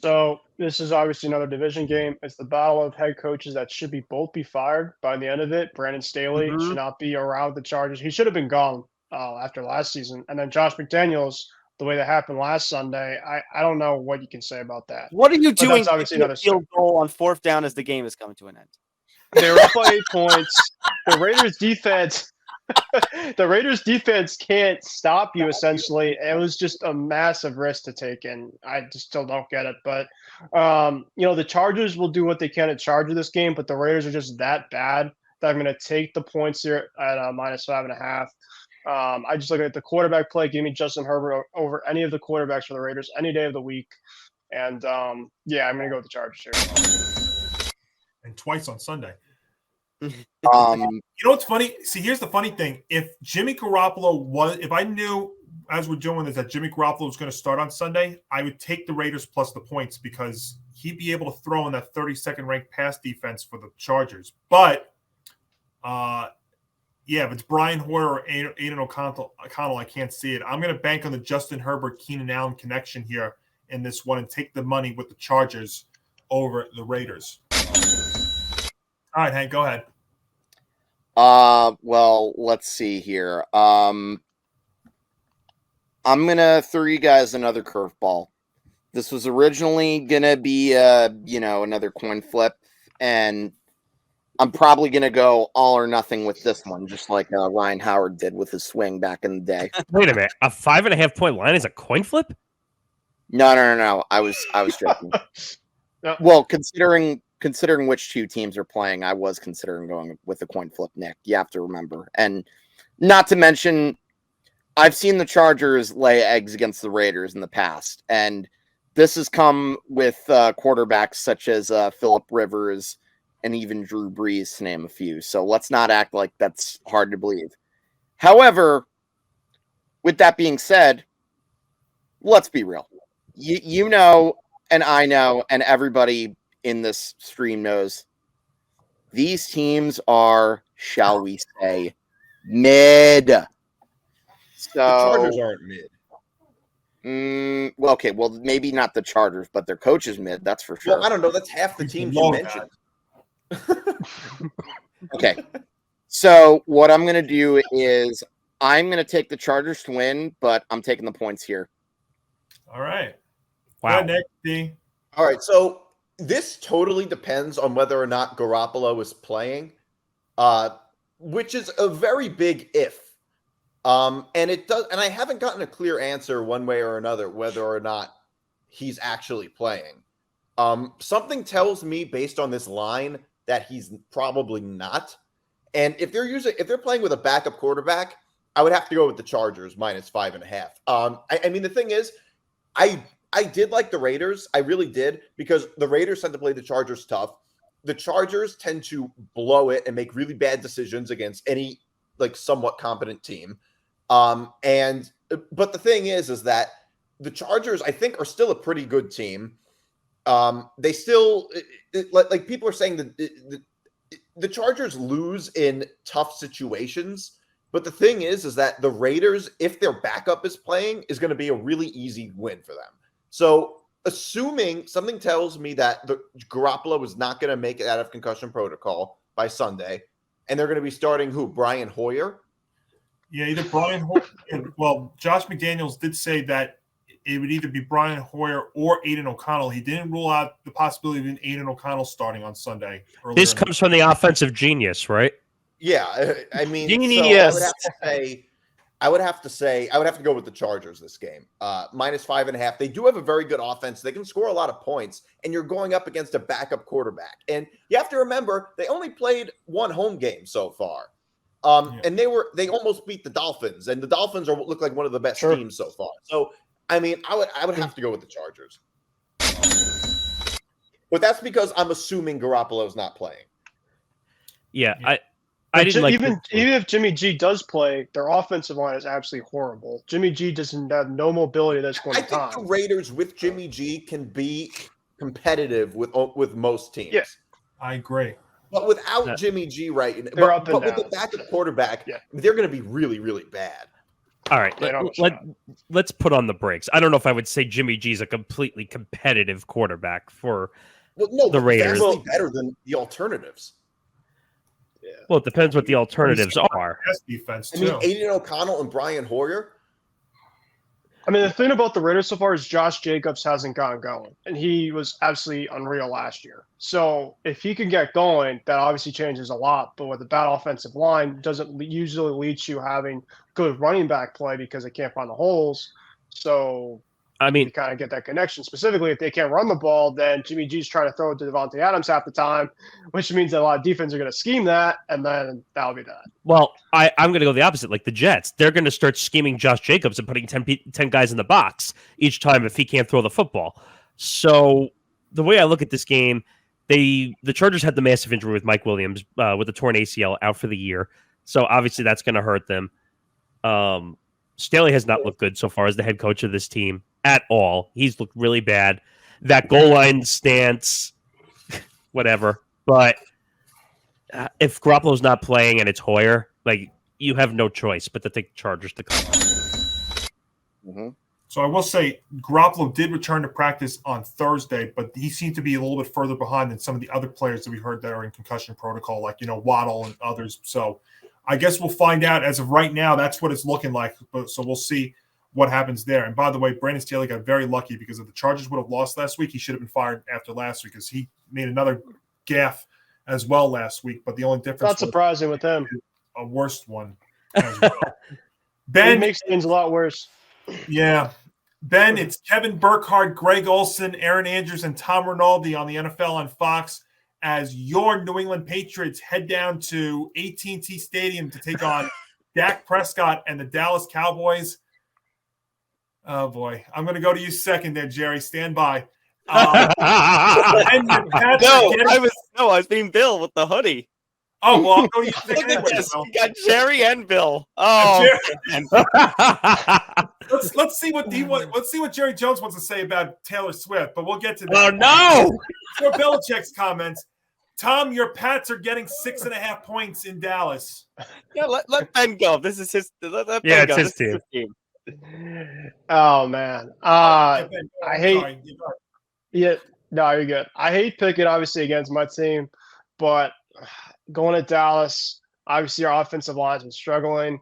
So this is obviously another division game. It's the battle of head coaches that should both be fired by the end of it. Brandon Staley should not be around the Chargers. He should have been gone after last season. And then Josh McDaniels, the way that happened last Sunday, I don't know what you can say about that. What are you doing? That's obviously another field goal on 4th down as the game is coming to an end. They're up by 8 points. The Raiders defense can't stop you, essentially. It was just a massive risk to take, and I just still don't get it. But, the Chargers will do what they can to charge this game, but the Raiders are just that bad that I'm going to take the points here at -5.5. I just look at the quarterback play. Give me Justin Herbert over any of the quarterbacks for the Raiders any day of the week. And, I'm going to go with the Chargers here. And twice on Sunday. Um, You know what's funny? See, here's the funny thing. If Jimmy Garoppolo if I knew as we're doing this that Jimmy Garoppolo was going to start on Sunday, I would take the Raiders plus the points because he'd be able to throw in that 32nd ranked pass defense for the Chargers. But, if it's Brian Hoyer or Aiden O'Connell, I can't see it. I'm going to bank on the Justin Herbert, Keenan Allen connection here in this one and take the money with the Chargers over the Raiders. All right, Hank, go ahead. Well, let's see here. I'm gonna throw you guys another curveball. This was originally gonna be another coin flip, and I'm probably gonna go all or nothing with this one, just like Ryan Howard did with his swing back in the day. Wait a minute, a 5.5-point line is a coin flip? No. I was joking. No. Well, considering which two teams are playing, I was considering going with the coin flip, Nick. You have to remember. And not to mention, I've seen the Chargers lay eggs against the Raiders in the past. And this has come with quarterbacks such as Phillip Rivers and even Drew Brees, to name a few. So let's not act like that's hard to believe. However, with that being said, let's be real. You know, and I know, and everybody in this stream knows, these teams are, shall we say, mid. So The Chargers aren't mid. Well, maybe not the Chargers, but their coach is mid. That's for sure. Well, I don't know. That's half the teams you mentioned. Okay. So what I'm going to do is I'm going to take the Chargers to win, but I'm taking the points here. All right. Wow. Go ahead, Nick D. All right. So this totally depends on whether or not Garoppolo is playing, which is a very big if. And it does, and I haven't gotten a clear answer one way or another whether or not he's actually playing. Something tells me based on this line that he's probably not. And if they're playing with a backup quarterback, I would have to go with the Chargers minus 5.5. I mean, the thing is, I did like the Raiders. I really did, because the Raiders tend to play the Chargers tough. The Chargers tend to blow it and make really bad decisions against any somewhat competent team. But the thing is that the Chargers, I think, are still a pretty good team. They still, like people are saying that the Chargers lose in tough situations. But the thing is that the Raiders, if their backup is playing, is going to be a really easy win for them. So assuming, something tells me that the Garoppolo is not going to make it out of concussion protocol by Sunday, and they're going to be starting who? Brian Hoyer? Yeah, either Brian Hoyer. Well, Josh McDaniels did say that it would either be Brian Hoyer or Aiden O'Connell. He didn't rule out the possibility of an Aiden O'Connell starting on Sunday. This comes from the offensive genius, right? Yeah, I mean, Genius. So I would have to go with the Chargers this game. Minus 5.5. They do have a very good offense. They can score a lot of points, and you're going up against a backup quarterback. And you have to remember, they only played one home game so far. And they almost beat the Dolphins, and the Dolphins look like one of the best teams so far. So, I mean, I would have to go with the Chargers. But that's because I'm assuming Garoppolo's not playing. Yeah. I didn't like even if Jimmy G does play, their offensive line is absolutely horrible. Jimmy G doesn't have no mobility that's going to time. I think the Raiders with Jimmy G can be competitive with most teams. Yes, I agree. But without Jimmy G, right? They're up and but with down. the backup quarterback, they're going to be really, really bad. All right, let's put on the brakes. I don't know if I would say Jimmy G is a completely competitive quarterback for the Raiders. Vastly better than the alternatives. Yeah. Well, it depends what the alternatives are. Defense I too. mean, Aiden O'Connell and Brian Hoyer. I mean, the thing about the Raiders so far is Josh Jacobs hasn't gotten going, and he was absolutely unreal last year. So if he can get going, that obviously changes a lot. But with a bad offensive line, doesn't usually lead to having good running back play because they can't find the holes. So I mean, you kind of get that connection. Specifically, if they can't run the ball, then Jimmy G's trying to throw it to Devontae Adams half the time, which means that a lot of defense are going to scheme that, and then that'll be that. Well, I'm going to go the opposite. Like the Jets, they're going to start scheming Josh Jacobs and putting 10 guys in the box each time if he can't throw the football. So the way I look at this game, the Chargers had the massive injury with Mike Williams with the torn ACL out for the year. So obviously that's going to hurt them. Staley has not looked good so far as the head coach of this team at all. He's looked really bad. That goal line stance, whatever. But if Garoppolo's not playing and it's Hoyer, like you have no choice but to take the Chargers to come. Mm-hmm. So I will say Garoppolo did return to practice on Thursday, but he seemed to be a little bit further behind than some of the other players that we heard that are in concussion protocol, like, Waddle and others. So I guess we'll find out. As of right now, that's what it's looking like. So we'll see what happens there. And by the way, Brandon Staley got very lucky because if the Chargers would have lost last week, he should have been fired after last week because he made another gaffe as well last week. But the only difference Not surprising with him. A worst one as well. Ben it makes things a lot worse. Yeah. Ben, it's Kevin Burkhardt, Greg Olson, Aaron Andrews, and Tom Rinaldi on the NFL on Fox as your New England Patriots head down to AT&T Stadium to take on Dak Prescott and the Dallas Cowboys. Oh, boy. I'm going to go to you second there, Jerry. Stand by. I was being Bill with the hoodie. Oh, well, I'll go to you second. Look at this. We got Jerry and Bill. Oh, let's see what Jerry Jones wants to say about Taylor Swift, but we'll get to that. Oh, no! For Belichick's comments, Tom, your Pats are getting 6.5 points in Dallas. Yeah, let Ben go. This is his. It's his team. Oh man, I hate. Sorry. Yeah, no, you're good. I hate picking obviously against my team, but going to Dallas, obviously our offensive line's been struggling.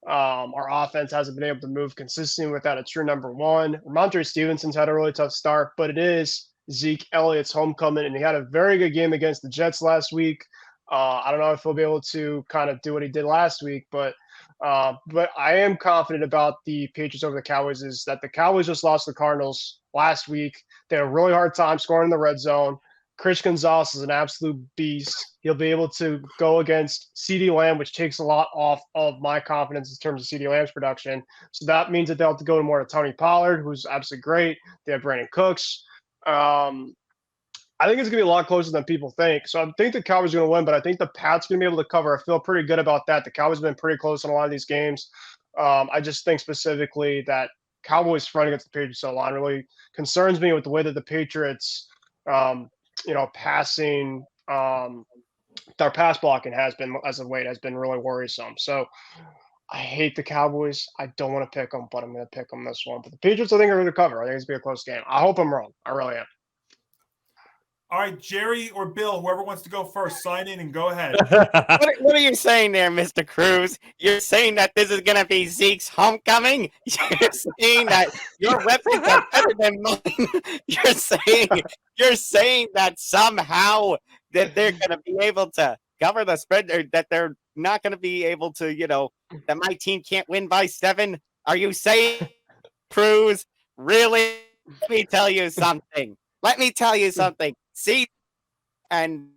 Our offense hasn't been able to move consistently without a true number one. Ramondre Stevenson's had a really tough start, but it is Zeke Elliott's homecoming, and he had a very good game against the Jets last week. I don't know if he'll be able to kind of do what he did last week, but I am confident about the Patriots over the Cowboys is that the Cowboys just lost the Cardinals last week. They had a really hard time scoring in the red zone. Chris Gonzalez is an absolute beast. He'll be able to go against CeeDee Lamb, which takes a lot off of my confidence in terms of CeeDee Lamb's production. So that means that they'll have to go more to Tony Pollard, who's absolutely great. They have Brandon Cooks. I think it's going to be a lot closer than people think. So I think the Cowboys are going to win, but I think the Pats are going to be able to cover. I feel pretty good about that. The Cowboys have been pretty close in a lot of these games. I just think specifically that Cowboys front against the Patriots line really concerns me with the way that the Patriots, passing, their pass blocking has been, as of late, has been really worrisome. So I hate the Cowboys. I don't want to pick them, but I'm going to pick them this one. But the Patriots, I think, are going to cover. I think it's going to be a close game. I hope I'm wrong. I really am. All right, Jerry or Bill, whoever wants to go first, sign in and go ahead. What are you saying there, Mr. Kruse? You're saying that this is going to be Zeke's homecoming? You're saying that your weapons are better than mine? You're saying that somehow that they're going to be able to cover the spread, or that they're not going to be able to, that my team can't win by 7? Are you saying, Kruse, really? Let me tell you something. See, and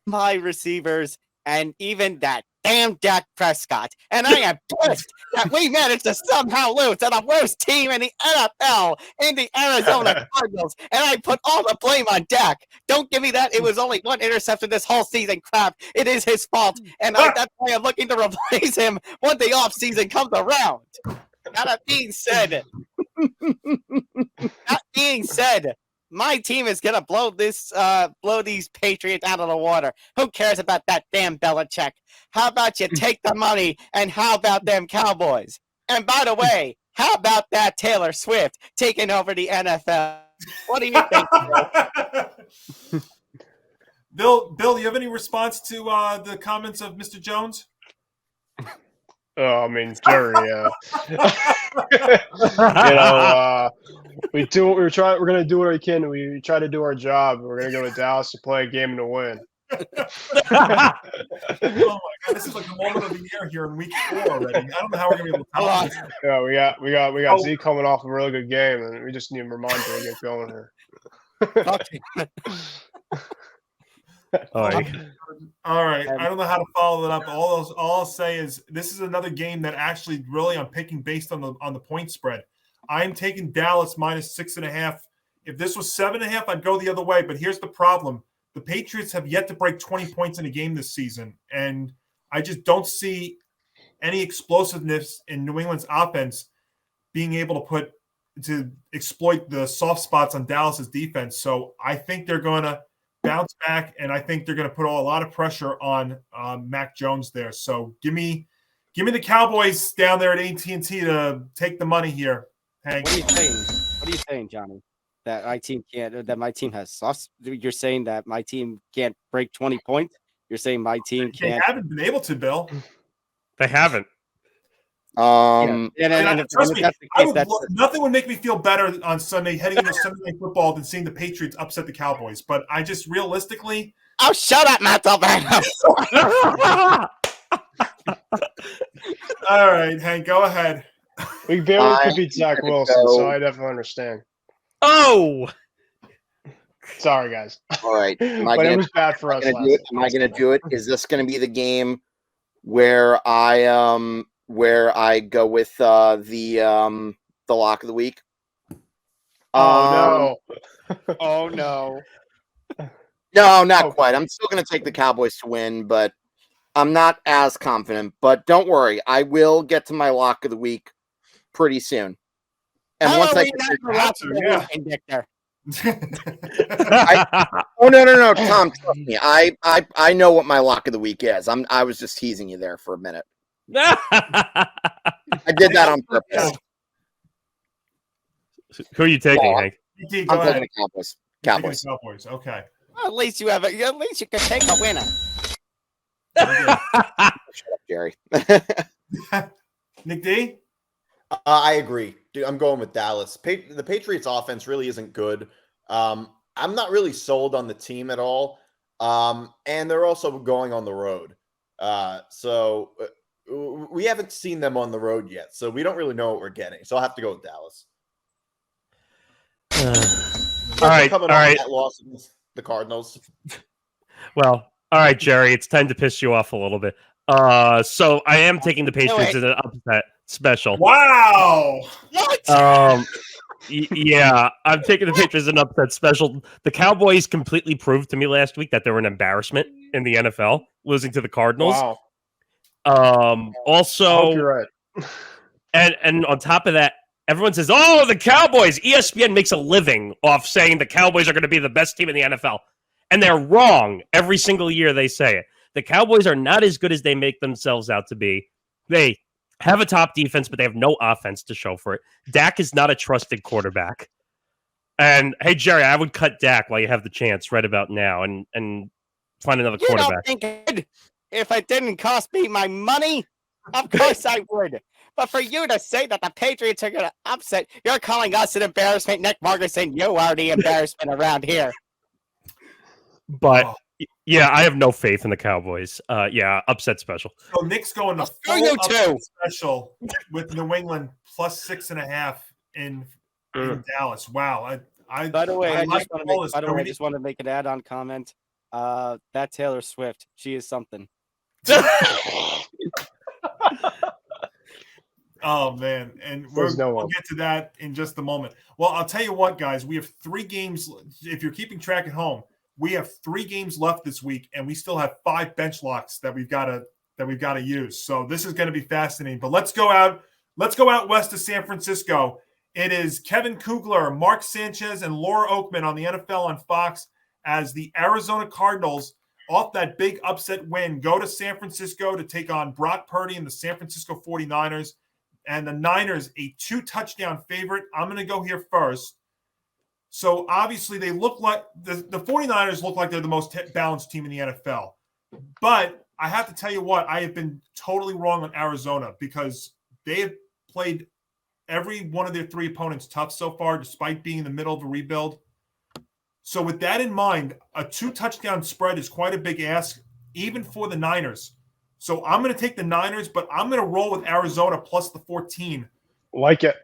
my receivers, and even that damn Dak Prescott. And I am pissed that we managed to somehow lose to the worst team in the NFL, in the Arizona Cardinals. And I put all the blame on Dak. Don't give me that. It was only one interception this whole season, crap. It is his fault. And that's why I'm looking to replace him when the offseason comes around. That being said, my team is gonna blow these Patriots out of the water. Who cares about that damn Belichick? How about you take the money, and how about them Cowboys? And by the way, how about that Taylor Swift taking over the NFL? What do you think? Bill, do you have any response to the comments of Mr. Jones? Oh, I mean, Jerry, we do what we're trying. We're gonna do what we can. We try to do our job. We're gonna go to Dallas to play a game and to win. Oh my God, this is like the moment of the year here in week 4 already. I don't know how we're gonna be able to tell this. Yeah, we got Zeke coming off a really good game, and we just need Ramondre to get going here. All right. I don't know how to follow that up. All I'll say is this is another game that actually really I'm picking based on the point spread. I'm taking Dallas minus 6.5. If this was 7.5, I'd go the other way. But here's the problem: the Patriots have yet to break 20 points in a game this season, and I just don't see any explosiveness in New England's offense being able to exploit the soft spots on Dallas's defense. So I think they're going to bounce back, and I think they're going to put a lot of pressure on Mac Jones there. So give me the Cowboys down there at AT&T to take the money here. Hank. What are you saying? What are you saying, Johnny? That my team can't. That my team has sauce. You're saying that my team can't break 20 points. You're saying my team They can't. haven't been able to, Bill. They haven't. And Trust if me, that's the case, nothing would make me feel better on Sunday heading into Sunday Night Football than seeing the Patriots upset the Cowboys. But I just realistically, oh, shut up, Matt Albano. all right, Hank, go ahead. We barely could beat Zach Wilson, so I definitely understand. Oh, sorry, guys. All right, but it was bad for us. Am I going to do it? Is this going to be the game where I go with the lock of the week? Oh no! Oh no! No, not quite. I'm still going to take the Cowboys to win, but I'm not as confident. But don't worry, I will get to my lock of the week pretty soon. And once I get Indictor. No, Tom, trust me. I know what my lock of the week is. I was just teasing you there for a minute. I did that on purpose. Who are you taking, Hank? I'm taking the Cowboys. Cowboys. Okay. Well, at least you can take a winner. Shut up, Jerry. Nick D? I agree. Dude, I'm going with Dallas. The Patriots offense really isn't good. I'm not really sold on the team at all. And they're also going on the road. So we haven't seen them on the road yet. So we don't really know what we're getting. So I'll have to go with Dallas. All right. That loss against the Cardinals. Well, all right, Jerry, it's time to piss you off a little bit. So I am taking the Patriots in an upset special. Wow. What? Yeah, I'm taking the Patriots in an upset special. The Cowboys completely proved to me last week that they were an embarrassment in the NFL, losing to the Cardinals. Wow. Also, I hope you're right. and on top of that, everyone says, "Oh, the Cowboys." ESPN makes a living off saying the Cowboys are going to be the best team in the NFL. And they're wrong every single year they say it. The Cowboys are not as good as they make themselves out to be. They have a top defense, but they have no offense to show for it. Dak is not a trusted quarterback. And, hey, Jerry, I would cut Dak while you have the chance right about now and find another quarterback. You don't think if it didn't cost me my money? Of course I would. But for you to say that the Patriots are going to upset, you're calling us an embarrassment. Nick Morgasen, you are the embarrassment around here. But, yeah, I have no faith in the Cowboys. Upset special. So Nick's going to full upset special with New England plus 6.5 in Dallas. Wow. By the way, I just want to make an add-on comment. That Taylor Swift, she is something. Oh, man. And we'll get to that in just a moment. Well, I'll tell you what, guys. We have 3 games. If you're keeping track at home, we have 3 games left this week, and we still have 5 bench locks that we've got to use. So this is going to be fascinating. But let's go out west of San Francisco. It is Kevin Kugler, Mark Sanchez, and Laura Oakman on the NFL on Fox as the Arizona Cardinals, off that big upset win, go to San Francisco to take on Brock Purdy and the San Francisco 49ers. And the Niners, a 2-touchdown favorite. I'm going to go here first. So obviously they look like the 49ers look like they're the most balanced team in the NFL. But I have to tell you what, I have been totally wrong on Arizona because they have played every one of their 3 opponents tough so far, despite being in the middle of a rebuild. So with that in mind, a 2-touchdown spread is quite a big ask, even for the Niners. So I'm going to take the Niners, but I'm going to roll with Arizona plus the 14. Like it.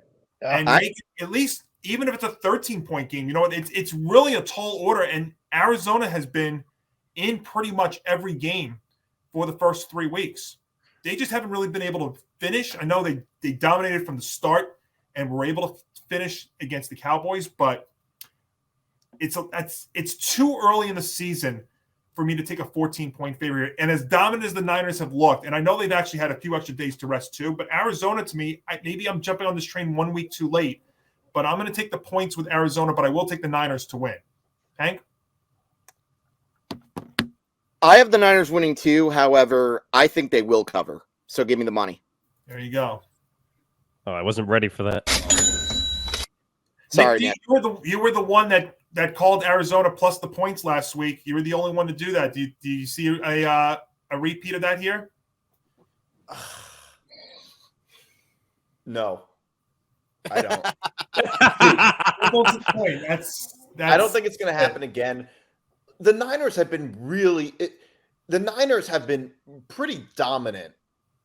And make it at least, even if it's a 13-point game, you know, it's really a tall order. And Arizona has been in pretty much every game for the first 3 weeks. They just haven't really been able to finish. I know they dominated from the start and were able to finish against the Cowboys, but it's too early in the season for me to take a 14-point favorite. And as dominant as the Niners have looked, and I know they've actually had a few extra days to rest too, but Arizona, to me, maybe I'm jumping on this train 1 week too late, but I'm going to take the points with Arizona, but I will take the Niners to win. Hank? I have the Niners winning too. However, I think they will cover. So give me the money. There you go. Oh, I wasn't ready for that. Sorry, Nick, Nick. you were the one that called Arizona plus the points last week. You were the only one to do that. Do you see a repeat of that here? No, I don't. What's the point? I don't think it's going to happen again. The Niners have been pretty dominant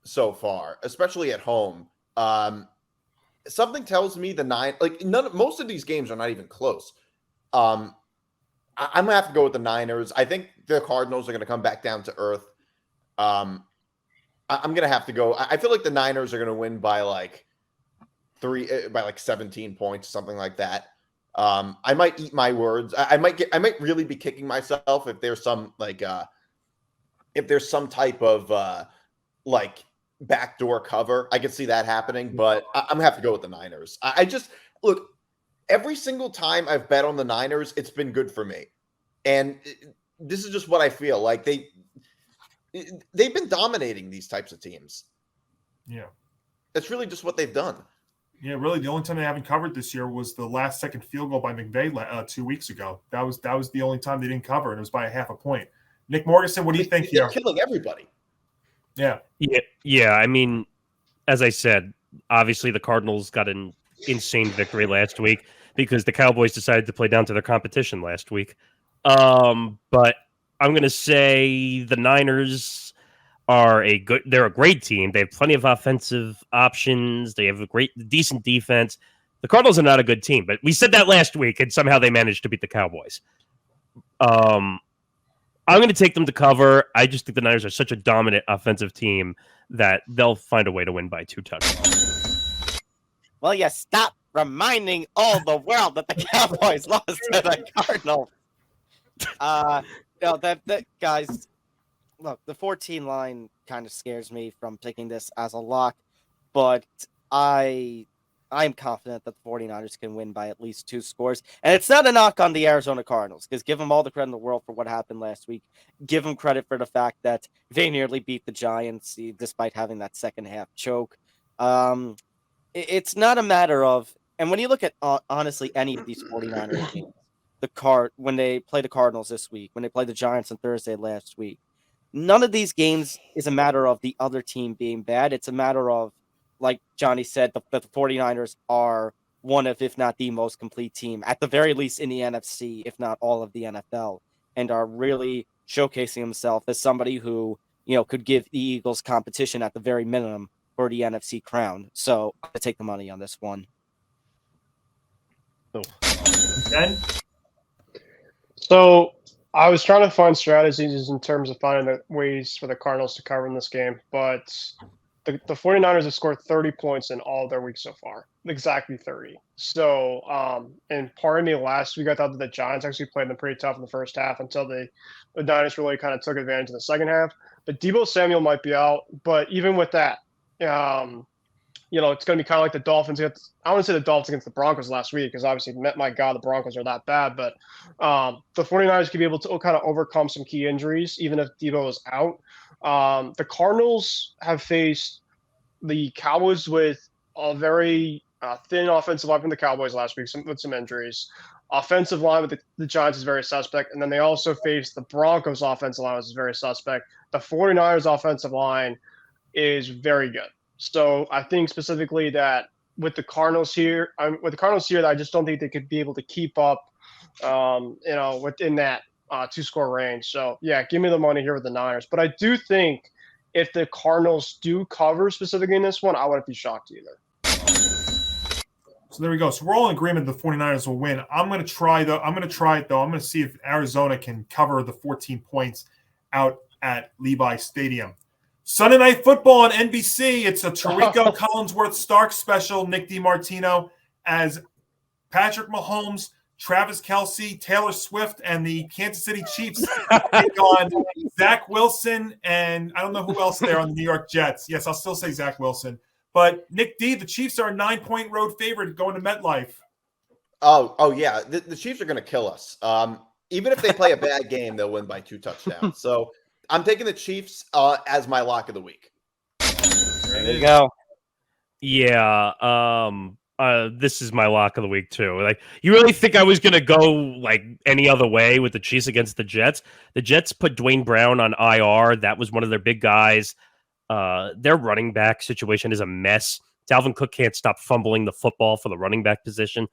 so far, especially at home. Something tells me most of these games are not even close. I'm gonna have to go with the Niners. I think the Cardinals are going to come back down to earth. I'm going to have to go. I feel like the Niners are going to win by like 17 points, something like that. I might eat my words. I might really be kicking myself if there's some type of backdoor cover. I could see that happening, but I'm gonna have to go with the Niners. I just look, every single time I've bet on the Niners, it's been good for me, and this is just what I feel like. They've been dominating these types of teams. Yeah, that's really just what they've done. Yeah, really, the only time they haven't covered this year was the last second field goal by McVay 2 weeks ago. That was the only time they didn't cover, and it was by a half a point. Nick Morgasen, what do you think here? They're killing everybody. Yeah. I mean, as I said, obviously the Cardinals got an insane victory last week because the Cowboys decided to play down to their competition last week. But I'm going to say the Niners are they're a great team. They have plenty of offensive options. They have a decent defense. The Cardinals are not a good team, but we said that last week, and somehow they managed to beat the Cowboys. I'm going to take them to cover. I just think the Niners are such a dominant offensive team that they'll find a way to win by 2 touchdowns. Well, you stop reminding all the world that the Cowboys lost to the Cardinals. Guys, look, the 14 line kind of scares me from picking this as a lock, but I'm confident that the 49ers can win by at least 2 scores. And it's not a knock on the Arizona Cardinals, because give them all the credit in the world for what happened last week. Give them credit for the fact that they nearly beat the Giants despite having that second half choke. It's not a matter of, and when you look at honestly any of these 49ers games, when they play the Cardinals this week, when they play the Giants on Thursday last week, none of these games is a matter of the other team being bad. It's a matter of, like Johnny said, that the 49ers are one of, if not the most complete team, at the very least in the NFC, if not all of the NFL, and are really showcasing himself as somebody who, could give the Eagles competition at the very minimum for the NFC crown. So I'm going to take the money on this one. Ben? So I was trying to find strategies in terms of finding the ways for the Cardinals to cover in this game, but the 49ers have scored 30 points in all their weeks so far, exactly 30. So, and part of me last week, I thought that the Giants actually played them pretty tough in the first half until the Niners really kind of took advantage in the second half. But Deebo Samuel might be out, but even with that, it's going to be kind of like the Dolphins. I want to say the Dolphins against the Broncos last week, because obviously, my God, the Broncos are that bad. But the 49ers could be able to kind of overcome some key injuries, even if Deebo is out. The Cardinals have faced the Cowboys with a very thin offensive line from the Cowboys last week, with some injuries. Offensive line with the Giants is very suspect. And then they also faced the Broncos offensive line, which is very suspect. The 49ers offensive line is very good. So I think specifically that with the Cardinals here, I just don't think they could be able to keep up, within that 2-score range. So yeah, give me the money here with the Niners. But I do think if the Cardinals do cover specifically in this one, I wouldn't be shocked either. So there we go. So we're all in agreement the 49ers will win. I'm going to try it, though. I'm going to see if Arizona can cover the 14 points out at Levi Stadium. Sunday Night Football on NBC. It's a Tarico Collinsworth-Stark special. Nick DiMartino as Patrick Mahomes, Travis Kelce, Taylor Swift, and the Kansas City Chiefs take on Zach Wilson, and I don't know who else there on the New York Jets. Yes, I'll still say Zach Wilson. But Nick D, the Chiefs are a 9-point road favorite going to MetLife. Oh yeah. The Chiefs are going to kill us. Even if they play a bad game, they'll win by 2 touchdowns. So I'm taking the Chiefs as my lock of the week. There you go. Yeah. this is my lock of the week too. Like, you really think I was gonna go like any other way with the Chiefs against the Jets? The Jets put Dwayne Brown on IR. That was one of their big guys. Their running back situation is a mess. Dalvin Cook can't stop fumbling the football for the running back position.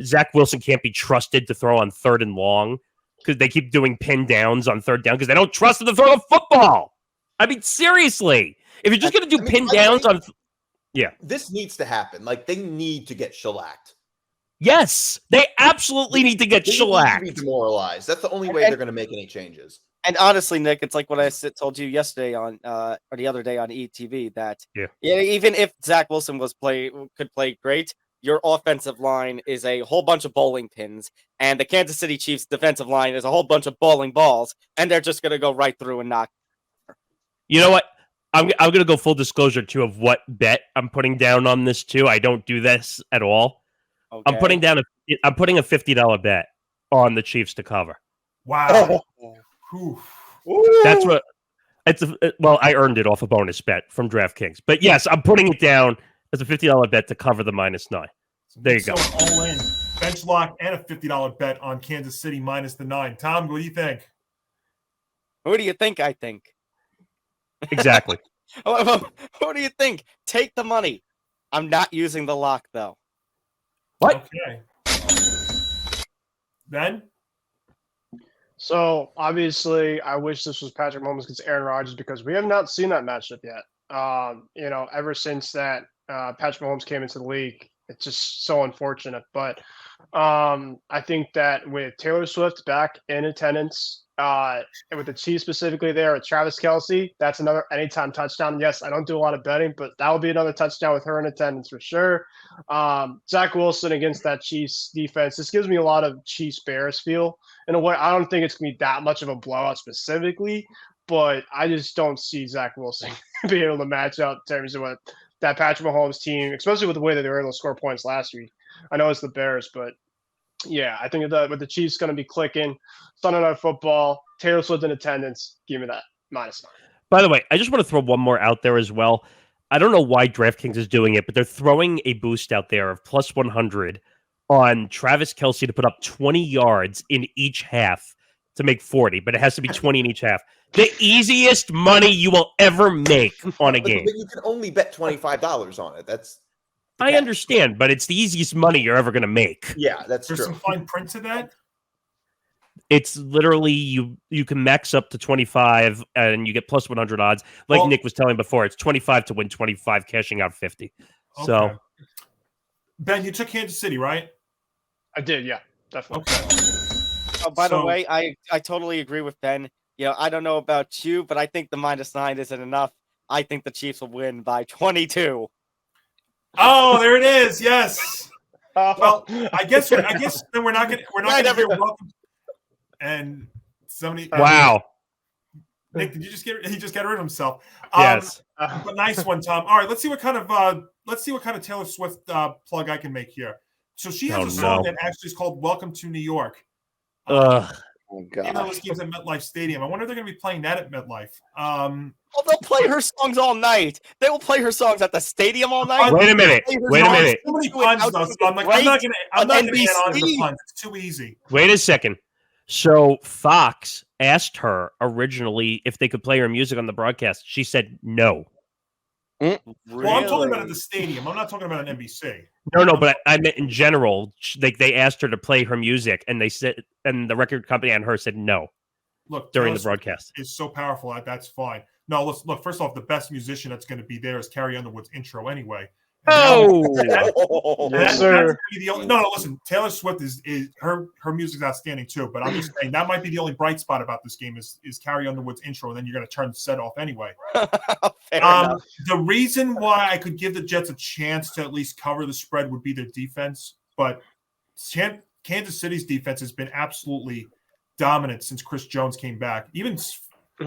Zach Wilson can't be trusted to throw on 3rd and long because they keep doing pin downs on 3rd down because they don't trust him to throw the football. I mean, seriously, if you're just going to do pin downs on... Yeah. This needs to happen. Like, they need to get shellacked. Yes, they absolutely need to get shellacked. Need to be demoralized. That's the only way they're going to make any changes. And honestly, Nick, it's like what I told you yesterday on or the other day on ETV that even if Zach Wilson could play great, your offensive line is a whole bunch of bowling pins, and the Kansas City Chiefs defensive line is a whole bunch of bowling balls, and they're just going to go right through and knock. You know what? I'm going to go full disclosure too of what bet I'm putting down on this too. I don't do this at all. Okay. I'm putting a $50 bet on the Chiefs to cover. Wow. That's what well, I earned it off a bonus bet from DraftKings. But yes, I'm putting it down as a $50 bet to cover the -9. There you go. All in. Bench lock and a $50 bet on Kansas City minus the 9. Tom, what do you think? Who do you think I think? Exactly. What do you think? Take the money. I'm not using the lock, though. What? Okay. Ben? So, obviously, I wish this was Patrick Mahomes against Aaron Rodgers because we have not seen that matchup yet. Ever since that Patrick Mahomes came into the league, it's just so unfortunate. But I think that with Taylor Swift back in attendance, and with the Chiefs specifically there with Travis Kelce, that's another anytime touchdown. Yes, I don't do a lot of betting, but that will be another touchdown with her in attendance for sure. Zach Wilson against that Chiefs defense. This gives me a lot of Chiefs-Bears feel. In a way, I don't think it's going to be that much of a blowout specifically, but I just don't see Zach Wilson being able to match up in terms of what that Patrick Mahomes team, especially with the way that they were able to score points last week. I know it's the Bears, but yeah, I think with the Chiefs going to be clicking, Sunday Night Football, Taylor Swift in attendance, give me that -9. By the way, I just want to throw one more out there as well. I don't know why DraftKings is doing it, but they're throwing a boost out there of +100 on Travis Kelce to put up 20 yards in each half to make 40, but it has to be 20 in each half. The easiest money you will ever make on a game. But you can only bet $25 on it. I understand, but it's the easiest money you're ever going to make. Yeah, that's There's true. some fine print to that. It's literally you can max up to 25 and you get +100 odds. Like Nick was telling before, it's 25 to win 25, cashing out 50. Okay. So, Ben, you took Kansas City, right? I did, yeah, definitely. Okay. Oh, by the way, I totally agree with Ben. I don't know about you, but I think the -9 isn't enough. I think the Chiefs will win by 22. Oh, there it is. Yes. Well, I guess then we're not going to hear welcome. And somebody. Wow. Nick, he just get rid of himself. Yes. But nice one, Tom. All right, let's see what kind of Taylor Swift plug I can make here. So she has a song that actually is called "Welcome to New York." Oh God. This game's at MetLife Stadium. I wonder if they're going to be playing that at MetLife. Well, they'll play her songs all night. They will play her songs at the stadium all night. Wait a minute. Too many puns, though. So I'm not going to add on to the puns. It's too easy. Wait a second. So Fox asked her originally if they could play her music on the broadcast. She said no. Really? Well, I'm talking about at the stadium. I'm not talking about an NBC. No, but I meant in general. They asked her to play her music, and they said, and the record company and her said no. Look, during the broadcast, is so powerful. That's fine. No, look. First off, the best musician that's going to be there is Carrie Underwood's intro anyway. Yes, sir. No, listen. Taylor Swift is her music's outstanding too. But I'm just saying that might be the only bright spot about this game is Carrie Underwood's intro, and then you're going to turn the set off anyway. The reason why I could give the Jets a chance to at least cover the spread would be their defense, but Kansas City's defense has been absolutely dominant since Chris Jones came back. Even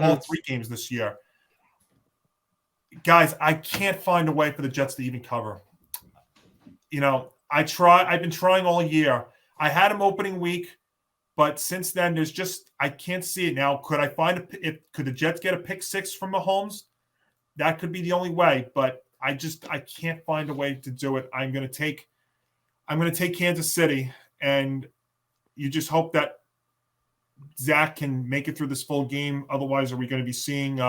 all 3 games this year. Guys, I can't find a way for the Jets to even cover. I've been trying all year. I had them opening week, but since then I can't see it now. Could I find could the Jets get a pick 6 from Mahomes? That could be the only way, but I can't find a way to do it. I'm going to take I'm going to take Kansas City, and you just hope that Zach can make it through this full game. Otherwise, are we going to be seeing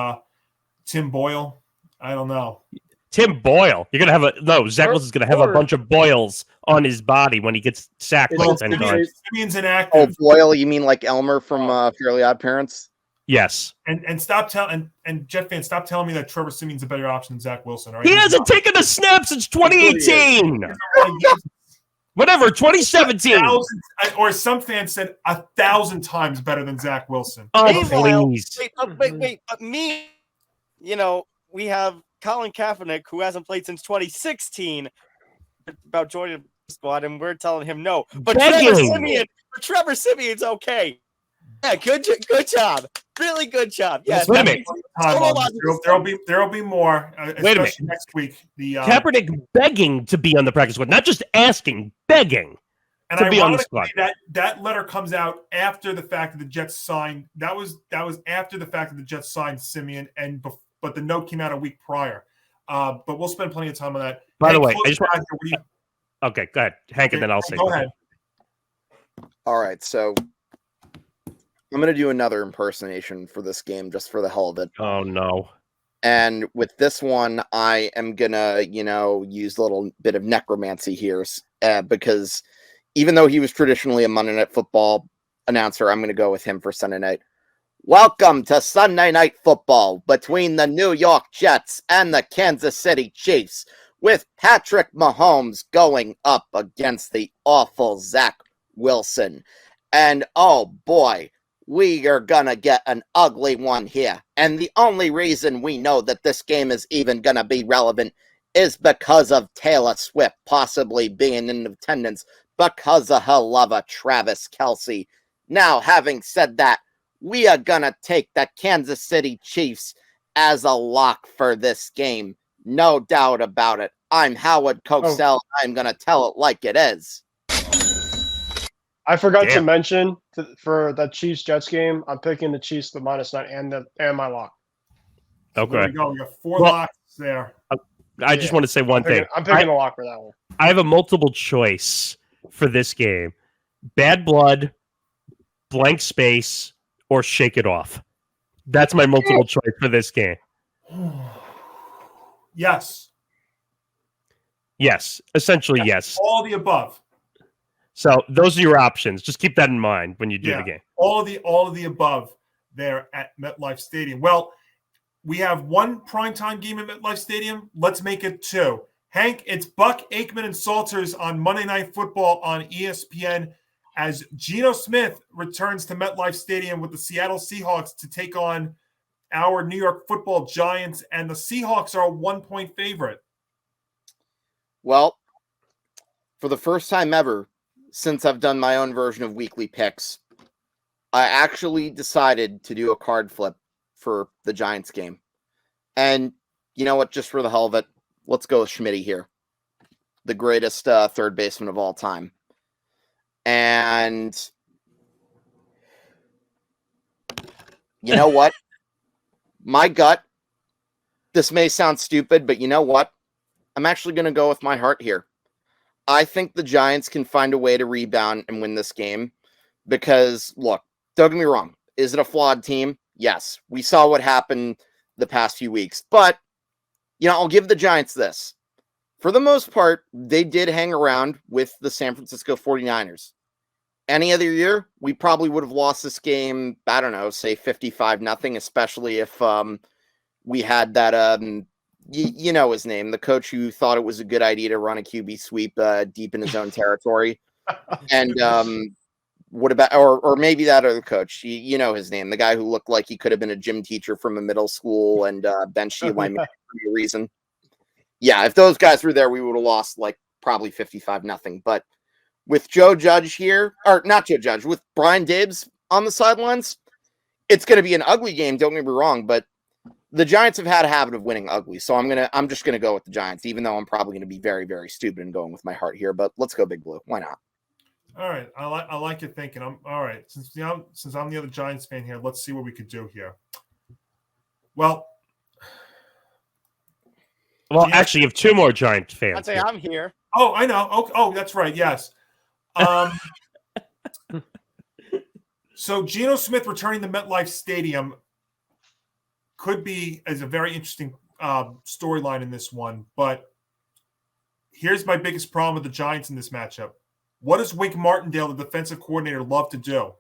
Tim Boyle? I don't know. Tim Boyle. You're going to have Zach Wilson's going to have a bunch of boils on his body when he gets sacked like 10 times. Simeon's inactive. Oh, Boyle, you mean like Elmer from Fairly Odd Parents? Yes. And stop telling and Jet fans, stop telling me that Trevor Simeon's a better option than Zach Wilson. All right? He hasn't taken a snap since 2018. Whatever, 2017. Or some fans said 1,000 times better than Zach Wilson. Oh, please. Wait, but me, we have Colin Kaepernick, who hasn't played since 2016, about joining the squad, and we're telling him no. But Trevor Simeon's okay. Yeah, good job. Really good job. Yes. Wait a minute. There'll be more. Wait a minute. Next week. Kaepernick begging to be on the practice squad, not just asking, begging to be on the squad. That letter comes out after the fact that the Jets signed. That was after the fact that the Jets signed Simeon, but the note came out a week prior. But we'll spend plenty of time on that. By the way, okay, go ahead, Hank, and then I'll say. Go ahead. All right, so I'm going to do another impersonation for this game just for the hell of it. Oh, no. And with this one, I am going to, use a little bit of necromancy here because even though he was traditionally a Monday Night Football announcer, I'm going to go with him for Sunday night. Welcome to Sunday Night Football between the New York Jets and the Kansas City Chiefs, with Patrick Mahomes going up against the awful Zach Wilson. And oh boy, we are gonna get an ugly one here. And the only reason we know that this game is even gonna be relevant is because of Taylor Swift possibly being in attendance because of her lover, Travis Kelce. Now, having said that, we are gonna take the Kansas City Chiefs as a lock for this game. No doubt about it. I'm Howard Cosell. I'm gonna tell it like it is. I forgot to mention for that Chiefs-Jets game, I'm picking the Chiefs the -9 and my lock. Okay. There we go. We got 4 locks there. I just want to say one thing. I'm picking a lock for that one. I have a multiple choice for this game. Bad blood, blank space, or shake it off. That's my multiple choice for this game. Yes. Yes. Essentially, yes. All the above. So those are your options. Just keep that in mind when you do the game. All of the above there at MetLife Stadium. Well, we have one primetime game at MetLife Stadium. Let's make it 2. Hank, it's Buck, Aikman, and Salters on Monday Night Football on ESPN as Geno Smith returns to MetLife Stadium with the Seattle Seahawks to take on our New York Football Giants, and the Seahawks are a 1-point favorite. Well, for the first time ever, since I've done my own version of weekly picks, I actually decided to do a card flip for the Giants game. And you know what? Just for the hell of it, let's go with Schmitty here. The greatest third baseman of all time. And you know what? My gut, this may sound stupid, but you know what? I'm actually going to go with my heart here. I think the Giants can find a way to rebound and win this game because, look, don't get me wrong. Is it a flawed team? Yes. We saw what happened the past few weeks. But, I'll give the Giants this. For the most part, they did hang around with the San Francisco 49ers. Any other year, we probably would have lost this game, I don't know, say 55-0, especially if we had that, you know his name, the coach who thought it was a good idea to run a QB sweep deep in his own territory. And what about, or maybe that other coach, you know his name, the guy who looked like he could have been a gym teacher from a middle school and benched Eli Manning for no reason. Yeah, if those guys were there, we would have lost like probably 55-0. But with Joe Judge here, or not Joe Judge, with Brian Dibs on the sidelines, it's going to be an ugly game. Don't get me wrong, but the Giants have had a habit of winning ugly. So I'm just going to go with the Giants, even though I'm probably going to be very, very stupid and going with my heart here, but let's go Big Blue. Why not? All right. I like your thinking. I'm all right. Since I'm the other Giants fan here, let's see what we could do here. Well, actually, you have 2 more Giants fans. I'd say I'm here. Oh, I know. Oh, that's right. Yes. So Geno Smith returning to MetLife Stadium could be as a very interesting storyline in this one. But here's my biggest problem with the Giants in this matchup. What does Wink Martindale, the defensive coordinator, love to do?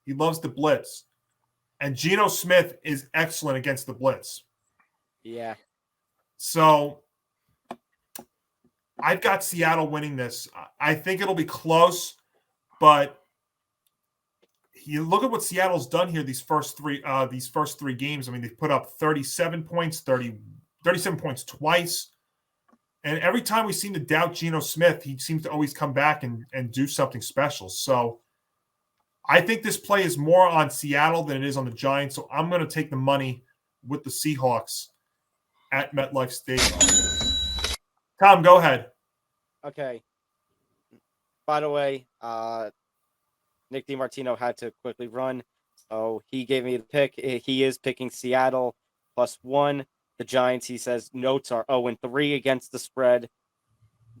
He loves to blitz. And Geno Smith is excellent against the blitz. Yeah. So I've got Seattle winning this. I think it'll be close, but you look at what Seattle's done here these first three games. I mean, they've put up 37 points, 37 points twice. And every time we seem to doubt Geno Smith, he seems to always come back and do something special. So I think this play is more on Seattle than it is on the Giants. So I'm going to take the money with the Seahawks at MetLife Stadium. Tom, go ahead. Okay. By the way, Nick DiMartino had to quickly run, so he gave me the pick. He is picking Seattle +1. The Giants, he says, notes are 0-3 against the spread.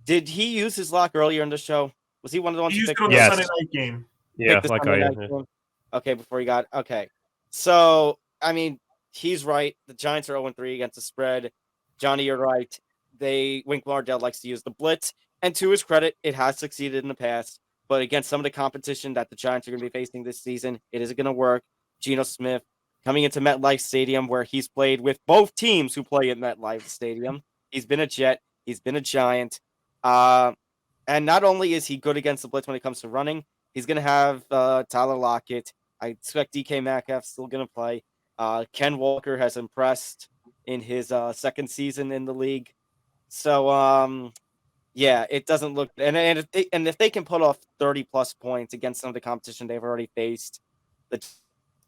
Did he use his lock earlier in the show? Was he one of the ones He who used picked it on the Yes. Sunday night game. Yeah, the like Sunday I night game? Okay, before he got okay. So I mean, he's right. The Giants are 0-3 against the spread. Johnny, you're right. Wink Martindale likes to use the blitz, and to his credit, it has succeeded in the past. But against some of the competition that the Giants are going to be facing this season, it isn't going to work. Geno Smith coming into MetLife Stadium, where he's played with both teams who play at MetLife Stadium. He's been a Jet. He's been a Giant. And not only is he good against the blitz when it comes to running, he's going to have Tyler Lockett. I expect DK Metcalf's still going to play. Ken Walker has impressed in his second season in the league. So, yeah, it doesn't look and if they can put off 30+ points against some of the competition they've already faced,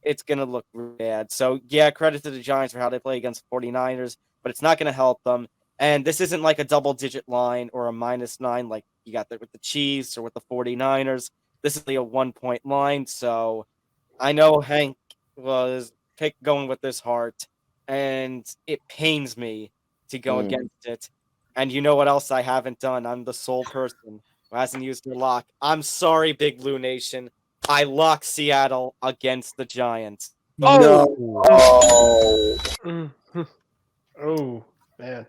it's going to look really bad. So, yeah, credit to the Giants for how they play against 49ers, but it's not going to help them. And this isn't like a double-digit line or a -9 like you got there with the Chiefs or with the 49ers. This is a 1-point line. So I know Hank was going with this heart, and it pains me to go against it. And you know what else I haven't done? I'm the sole person who hasn't used their lock. I'm sorry, Big Blue Nation. I lock Seattle against the Giants. No. Oh, man.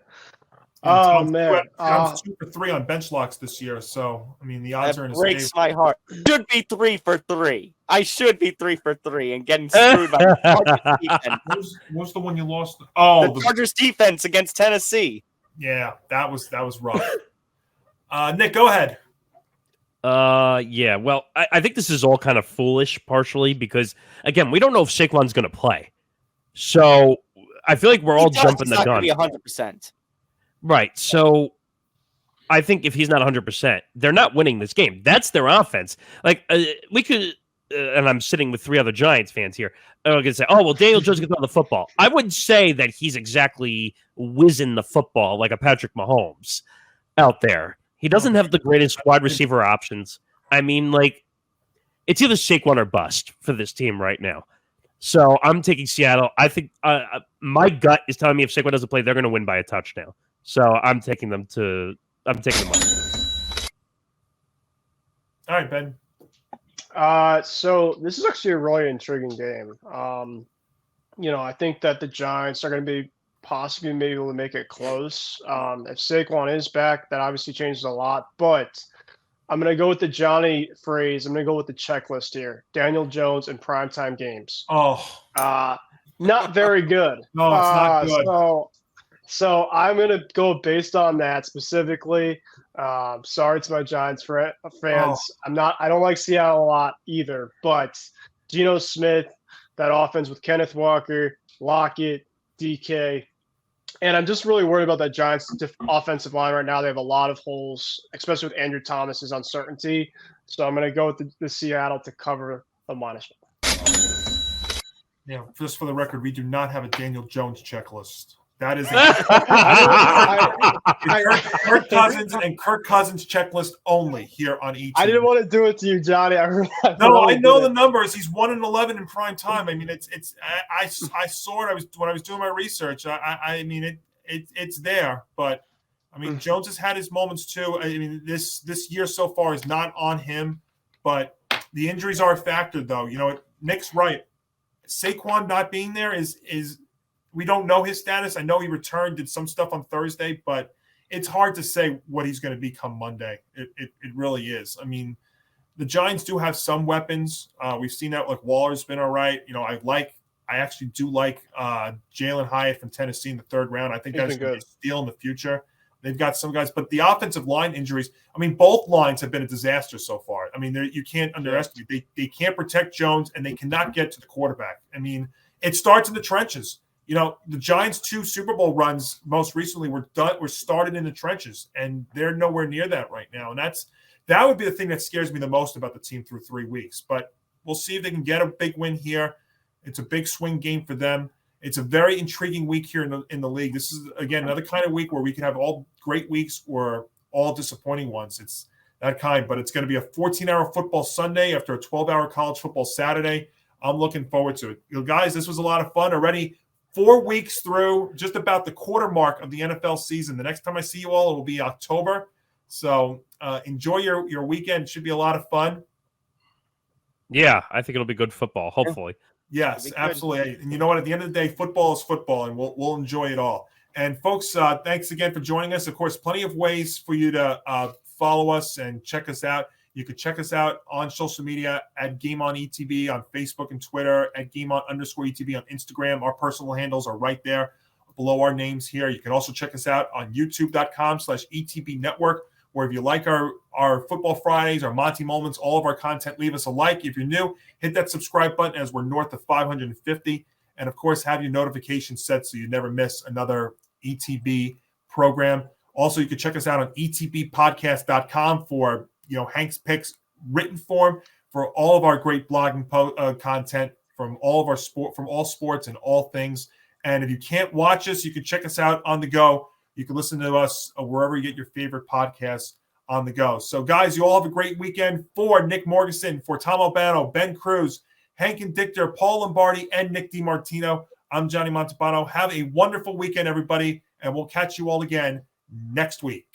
Tom's man. Tom's 2 for 3 on bench locks this year. So, I mean, the odds are in That his breaks favor. my heart. Should be 3 for 3. I should be 3 for 3 and getting screwed by the Chargers defense. What was the one you lost? Oh, The Chargers defense against Tennessee. yeah, that was rough. Nick, go ahead. Yeah, well, I think this is all kind of foolish, partially because again, we don't know if Saquon's going to play, so I feel like we're all jumping the gun. He's not going to be 100%. Right. So I think if he's not 100%, they're not winning this game. That's their offense. Like we could, and I'm sitting with 3 other Giants fans here. I'm going to say, oh, well, Daniel Jones gets on the football. I wouldn't say that he's exactly whizzing the football like a Patrick Mahomes out there. He doesn't have the greatest wide receiver options. I mean, like, it's either Saquon or bust for this team right now. So I'm taking Seattle. I think my gut is telling me if Saquon doesn't play, they're going to win by a touchdown. So I'm taking them on. All right, Ben. So this is actually a really intriguing game. I think that the Giants are going to be possibly maybe able to make it close. If Saquon is back, that obviously changes a lot. But I'm going to go with the Johnny phrase. I'm going to go with the checklist here. Daniel Jones in primetime games. Oh, not very good. No, it's not good. So I'm going to go based on that specifically. Sorry to my Giants fans. I don't like Seattle a lot either, but Geno Smith, that offense with Kenneth Walker, Lockett, DK, and I'm just really worried about that Giants offensive line right now. They have a lot of holes, especially with Andrew Thomas's uncertainty. So I'm going to go with the Seattle to cover the -1. Yeah, just for the record, we do not have a Daniel Jones checklist. That is Kirk Cousins checklist only here on each. I didn't want to do it to you, Johnny. I know the numbers. He's 1-11 in prime time. I mean, I saw it. When I was doing my research. I mean, it's there, but I mean, Jones has had his moments too. I mean, this year so far is not on him, but the injuries are a factor, though. You know, Nick's right. Saquon not being there is we don't know his status. I know he returned, did some stuff on Thursday, but it's hard to say what he's going to be come Monday. It really is. I mean, the Giants do have some weapons. We've seen that. Like Waller's been all right. You know, I actually do like Jalen Hyatt from Tennessee in the third round. I think that's going to be a steal in the future. They've got some guys, but the offensive line injuries, I mean, both lines have been a disaster so far. I mean, you can't underestimate. They can't protect Jones, and they cannot get to the quarterback. I mean, it starts in the trenches. You know, the Giants' 2 Super Bowl runs most recently were started in the trenches, and they're nowhere near that right now. And that would be the thing that scares me the most about the team through 3 weeks. But we'll see if they can get a big win here. It's a big swing game for them. It's a very intriguing week here in the league. This is, again, another kind of week where we can have all great weeks or all disappointing ones. It's that kind, but it's going to be a 14-hour football Sunday after a 12-hour college football Saturday. I'm looking forward to it. You know, guys, this was a lot of fun already. 4 weeks through, just about the quarter mark of the NFL season. The next time I see you all, it will be October. So enjoy your weekend. It should be a lot of fun. Yeah, I think it'll be good football, hopefully. Yes, absolutely. And you know what? At the end of the day, football is football, and we'll enjoy it all. And folks, thanks again for joining us. Of course, plenty of ways for you to follow us and check us out. You can check us out on social media at GameOnETB on Facebook and Twitter, at GameOn_ETB on Instagram. Our personal handles are right there below our names here. You can also check us out on YouTube.com/ETB Network, where if you like our Football Fridays, our Monty Moments, all of our content, leave us a like. If you're new, hit that subscribe button as we're north of 550. And, of course, have your notifications set so you never miss another ETB program. Also, you can check us out on etbpodcast.com for, you know, Hank's Picks written form for all of our great blogging content from all of our from all sports and all things. And if you can't watch us, you can check us out on the go. You can listen to us wherever you get your favorite podcasts on the go. So, guys, you all have a great weekend. For Nick Morgasen, for Tom Albano, Ben Kruse, Hank Indictor, Paul Lombardi, and Nick DiMartino, I'm Johnny Montalbano. Have a wonderful weekend, everybody, and we'll catch you all again next week.